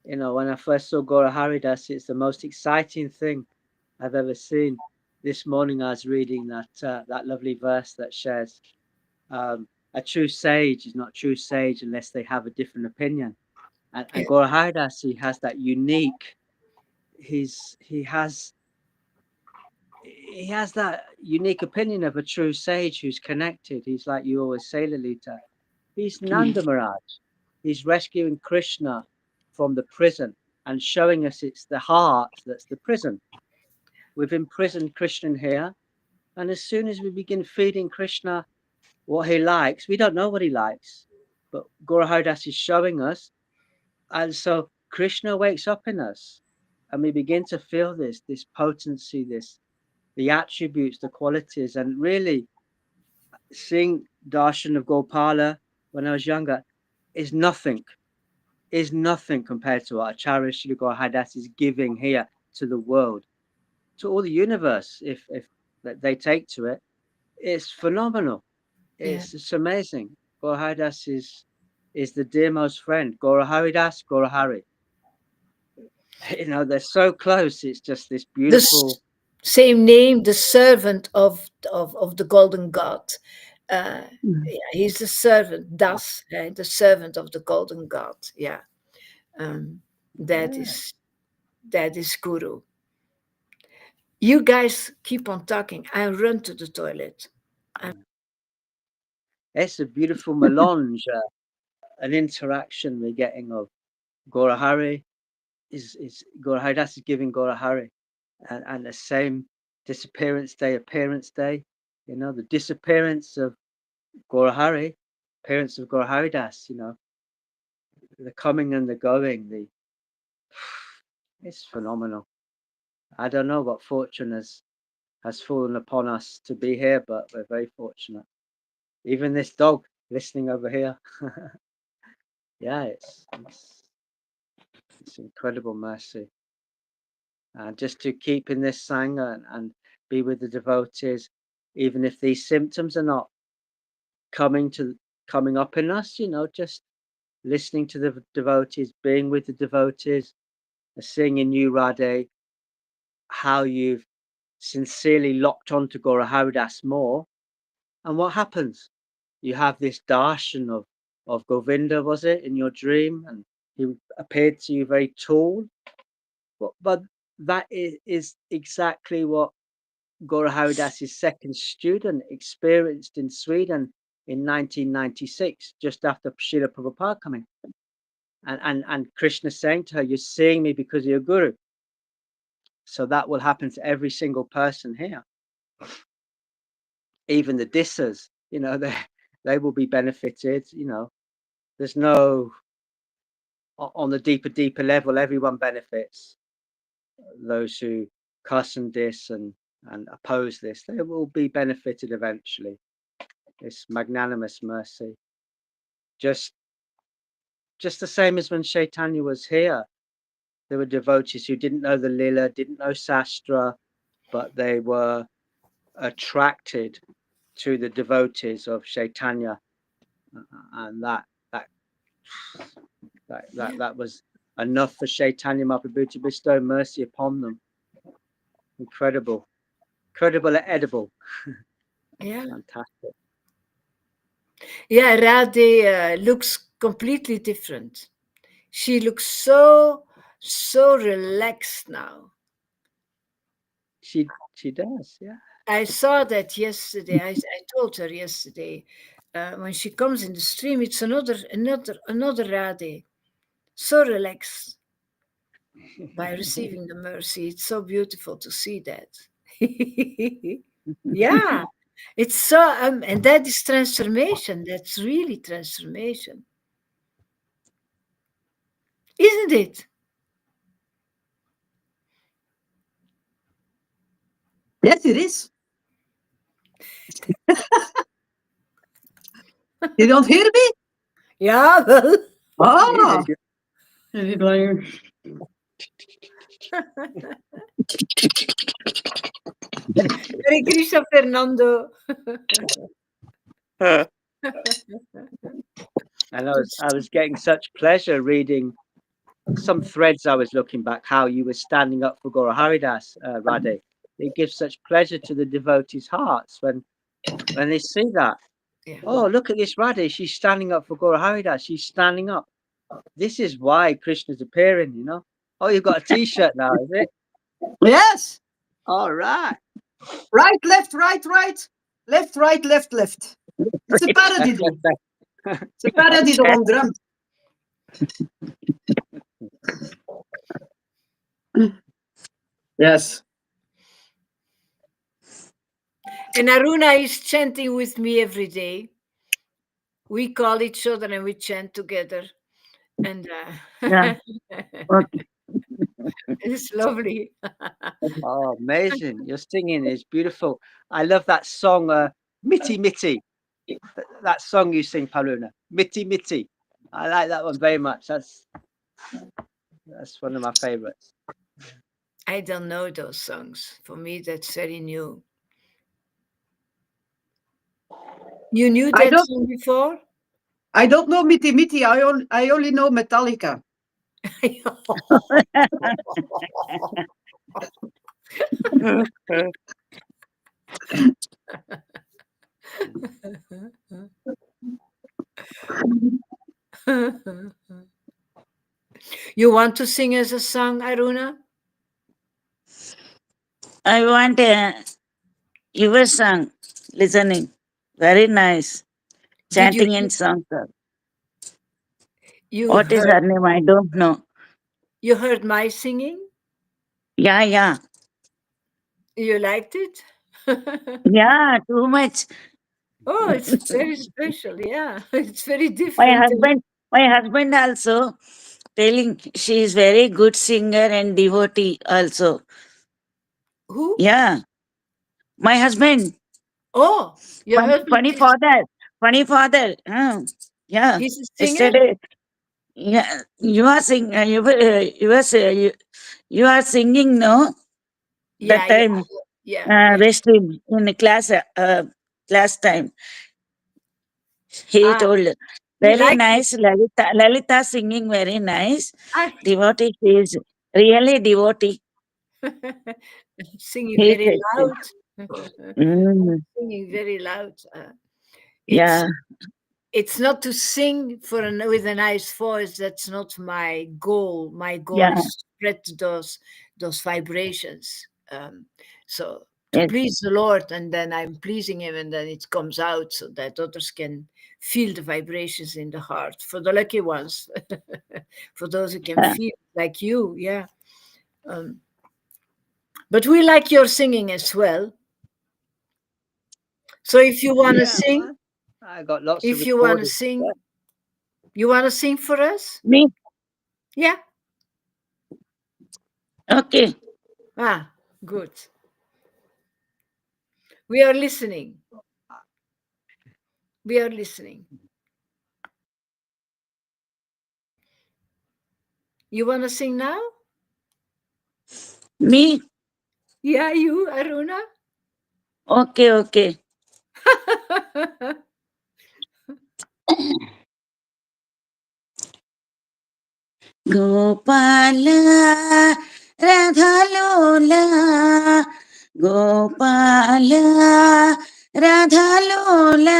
when I first saw Gora Haridas, it's the most exciting thing I've ever seen. This morning I was reading that lovely verse that shares, a true sage is not true sage unless they have a different opinion. And Yeah, Gora Haridas, he has that unique. He has that unique opinion of a true sage who's connected. He's like you always say, Lolita. He's Nanda Maharaj. He's rescuing Krishna from the prison and showing us it's the heart that's the prison. We've imprisoned Krishna here, and as soon as we begin feeding Krishna what he likes, we don't know what he likes, but Guru Haridas is showing us, and so Krishna wakes up in us, and we begin to feel this potency, the attributes, the qualities, and really seeing darshan of Gopala when I was younger is nothing compared to what Acharya Sri Guru Haridas is giving here to the world, to all the universe. If they take to it, it's phenomenal. yeah. It's amazing. Guru Haridas is the dearmost friend. Guru Haridas, Guru Hari. They're so close. It's just this The beautiful. same name, the servant of the golden god. Yeah, he's the servant, thus the servant of the golden god. Yeah, um, that Yeah, is that is Guru. You guys keep on talking. I run to the toilet. it's a beautiful melange, an interaction we're getting of Guru Hari is Guru Haridas is giving Guru Hari, and the same disappearance day, appearance day. The disappearance of Guru Hari, appearance of Guru Haridas. The coming and the going. It's phenomenal. I don't know what fortune has fallen upon us to be here, but we're very fortunate. Even this dog listening over here. Yeah, it's incredible mercy. And just to keep in this sangha and be with the devotees, even if these symptoms are not coming up in us, just listening to the devotees, being with the devotees, seeing in you, Radhe, how you've sincerely locked onto Guru Haridas more. And what happens? You have this darshan of Govinda, was it, in your dream? And he appeared to you very tall. But that is exactly what Guru Haridas's second student experienced in Sweden in 1996, just after Srila Prabhupada coming. And Krishna saying to her, "You're seeing me because of your Guru." So that will happen to every single person here. Even the dissers, they will be benefited. There's no, on the deeper level, everyone benefits. Those who cuss and diss and oppose this, they will be benefited eventually. This magnanimous mercy. Just the same as when Chaitanya was here. There were devotees who didn't know the Lila, didn't know Sastra, but they were attracted to the devotees of Chaitanya, and that was enough for Chaitanya Mahaprabhu to bestow mercy upon them. Incredible and edible. Yeah. Fantastic. Yeah, Radhe looks completely different. She looks so relaxed now. She does, yeah. I saw that yesterday. I told her yesterday when she comes in the stream, it's another Radhe, so relaxed by receiving the mercy. It's so beautiful to see that. Yeah, it's so, and that is transformation. That's really transformation, isn't it? Yes, it is. You don't hear me? Yeah, well, Ah. Hare Krishna, Fernando. And I was getting such pleasure reading some threads. I was looking back how you were standing up for Guru Haridas, Radhe. It gives such pleasure to the devotees' hearts when they see that. Yeah. Oh, look at this Radhe. She's standing up for Guru Haridas. She's standing up. This is why Krishna's appearing, Oh, you've got a T-shirt now, is it? Yes. All right. Right, left, right, right. Left, right, left, left. It's a paradiddle. It's a paradiddle on drums. Yes. And Aruna is chanting with me every day. We call each other and we chant together. And Yeah. Okay. it's lovely. Oh, amazing. Your singing is beautiful. I love that song, Mitty Mitty. That song you sing, Paluna. Mitty Mitty. I like that one very much. That's one of my favorites. I don't know those songs. For me, that's very new. You knew I that don't song before? I don't know Mitty Mitty. I only know Metallica. You want to sing us a song, Aruna? I want your song, listening. Very nice. Did you Chanting in songs. you What is heard her name? I don't know. you heard my singing? Yeah, yeah. You liked it? Yeah, too much. Oh, it's very special. Yeah, it's very My different. husband, my husband also telling she is very good singer and devotee also. Who? Yeah. My husband, Oh, your husband funny is father, funny father. Yeah. he's a singer? Yesterday, yeah, you are sing. You are singing, no? Yeah, That yeah, time, yeah, yeah. Restream in the class time. He Ah, told he very liked it. nice. Lalita singing very nice. I Devotee she is. Really devotee. Singing He very said so. loud. Mm, Singing very loud. It's yeah, it's not to sing with a nice voice. That's not my goal. My goal yeah, is to spread those vibrations. So to yes, please the Lord, and then I'm pleasing Him, and then it comes out so that others can feel the vibrations in the heart. For the lucky ones, for those who can yeah. feel like you, yeah. Um, but we like your singing as well. So if you want to Yeah, sing, man. I got lots of if you want to recordings. sing, you want to sing for us? Me? Yeah. Okay. Ah, good. We are listening. We are listening. You want to sing now? Me? Yeah, you, Aruna? Okay, okay. Gopala Radhalola Gopala Radhalola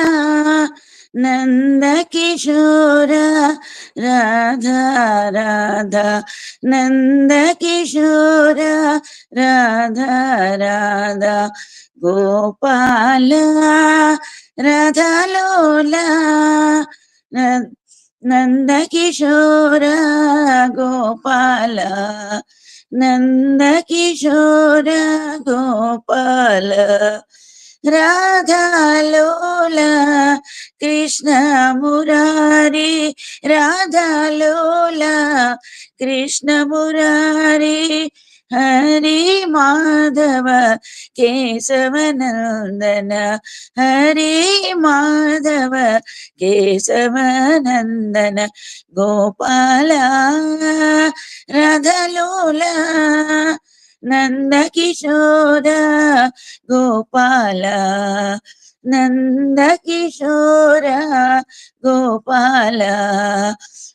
Nanda Kishora Radha Radha Nanda Kishora Radha Radha Gopala Radhalola Nandakishora Gopala Nandakishora Gopala Radha Lola Krishna Murari Radha Lola Krishna Murari Hari Madhava Kesavanandana Hari Madhava Kesavanandana Gopala Radha Lola Nanda Kishora Gopala Nanda Kishora Gopala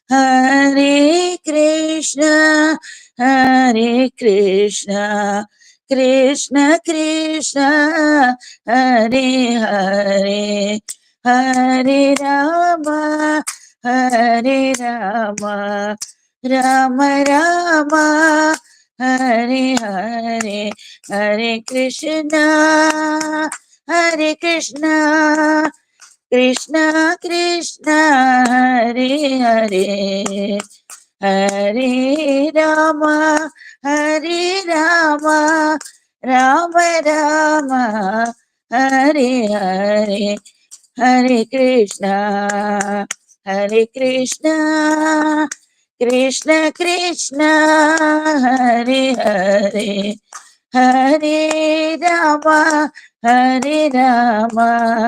Hare Krishna Hare Krishna Krishna Krishna Hare Hare Hare Rama Hare Rama Rama Rama Hare Hare Hare Krishna, Hare Krishna, Krishna Krishna, Hare Hare, Hare Rama, Hare Rama, Rama Rama, Hare Hare, Hare Krishna, Hare Krishna, Krishna Krishna, Hare Hare. Hare Rama, Hare Rama,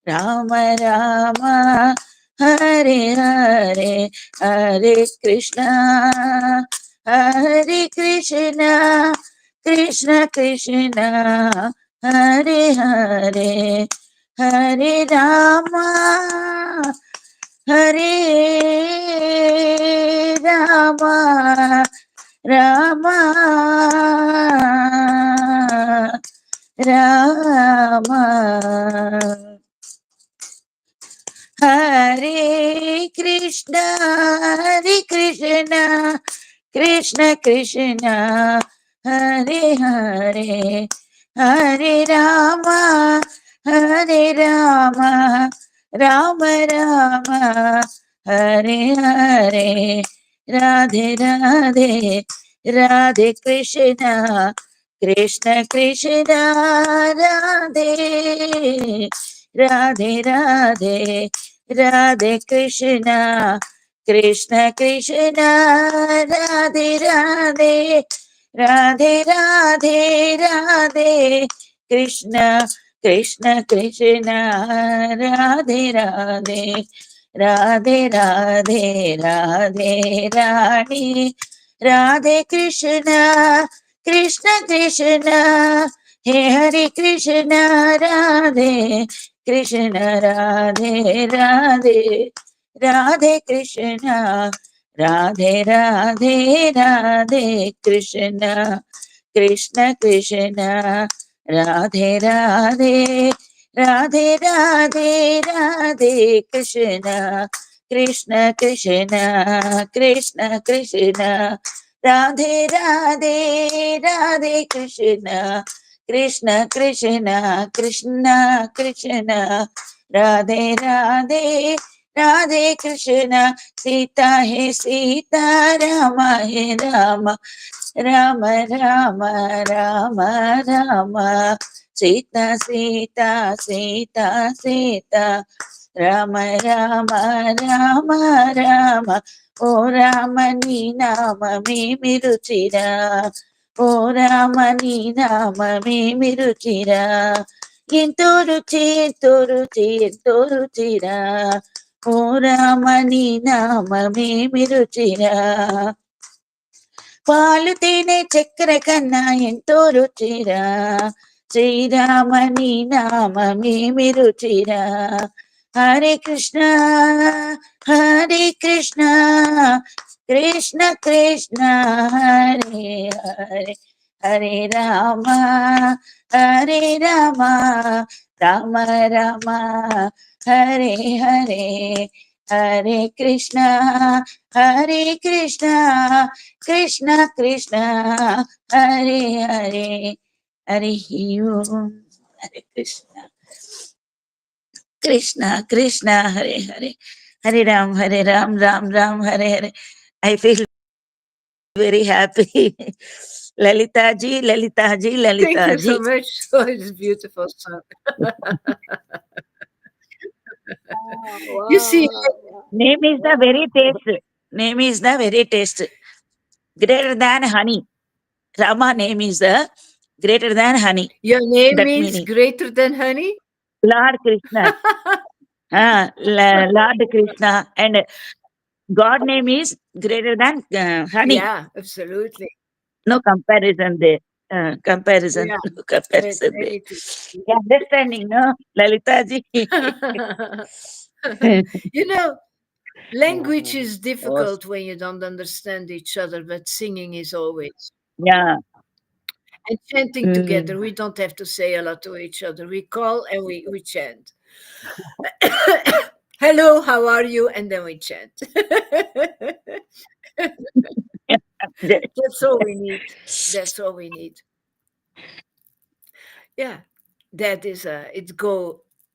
Rama Rama, Hare Hare, Hare Krishna, Hare Krishna, Krishna Krishna, Hare Hare, Hare Rama, Hare Rama, Rama, Rama. Hare Krishna, Hare Krishna, Krishna Krishna, Hare Hare, Hare Rama, Hare Rama, Rama Rama, Hare Hare, Radhe Radhe, Radhe Krishna, Krishna Krishna, Radhe, Radhe Radhe. Radhe Krishna, Krishna Krishna, Radhe Radhe, Radhe Radhe, Radhe Krishna, Krishna Krishna, Radhe Radhe, Radhe Radhe, Radhe Radhe, Radhe Krishna, Krishna Krishna, Hare Krishna, Radhe Krishna Radhe Radhe Radhe Krishna Radhe Radhe Radhe Krishna Krishna Krishna Radhe Radhe Radhe Radhe Radhe Krishna Krishna Krishna Krishna Krishna Radhe Radhe Radhe Krishna Krishna Krishna Krishna Krishna Radhe Radhe Radhe Krishna Sita hai Sita Rama hai Rama Rama Rama Rama Rama Sita Sita Sita Sita Rama Rama Rama Rama O Rama ni nama me miruchira O Rama ni nama me miruchira Into ruchi into ruchi into ruchira O Rama ni nama me miruchira పాలు తేనె చక్కెర కన్నా ఎంతో రుచిరా శ్రీరామని నామమేమి రుచిరా Hare Krishna Hare Krishna Krishna Krishna Hare Hare Hare Rama Hare Rama Rama Rama Hare Hare Hare Krishna Hare Krishna Krishna Krishna Hare Hare Hare Om Hare Krishna Krishna Krishna Hare Hare Hare Ram Ram Ram Hare Hare. I feel very happy. Lalita ji Lalita ji Lalita Thank you ji. so much for this beautiful song. You see, Name is the very taste. Name is the very taste. Greater than honey. Rama name is the greater than honey. your name That means meaning. greater than honey? Lord Krishna. Lord Krishna and God name is greater than honey. Yeah, absolutely. No comparison there. Comparison. Yeah, No with comparison there. anything. You understanding, no, Lalita ji? You know, language is Awesome. difficult when you don't understand each other, but singing is always. Yeah. And chanting together, Mm. we don't have to say a lot to each other. We call and we chant. Hello, how are you? And then we chant. That's all we need. That's all we need. Yeah, that is it go.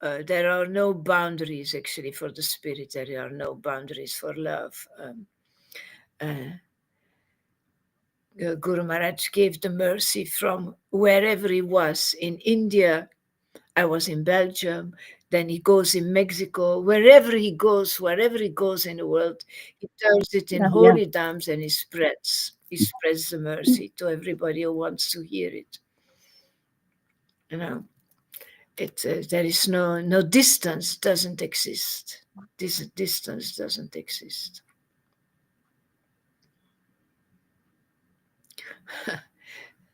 There are no boundaries actually for the spirit. There are no boundaries for love. Uh, Guru Maharaj gave the mercy from wherever he was in India. I was in Belgium. Then he goes in Mexico. Wherever he goes in the world, he turns it in Yeah, yeah. holy dams and he spreads. He spreads the mercy to everybody who wants to hear it. You know, there is no distance. Doesn't exist. This distance doesn't exist.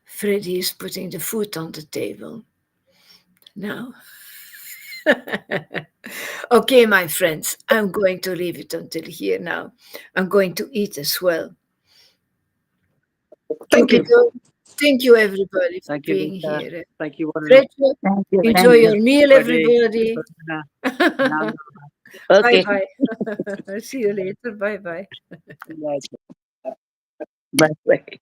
Freddy is putting the food on the table now. Okay, my friends, I'm going to leave it until here now. I'm going to eat as well. Thank you. Thank you, everybody, for Thank you, being Lisa. here. Thank you, one and all. Frederick, Thank you. enjoy Thank you. your meal, Freddie, everybody. Nanda, Bye Okay. bye. See you later. Bye bye. see you later. Bye. Bye.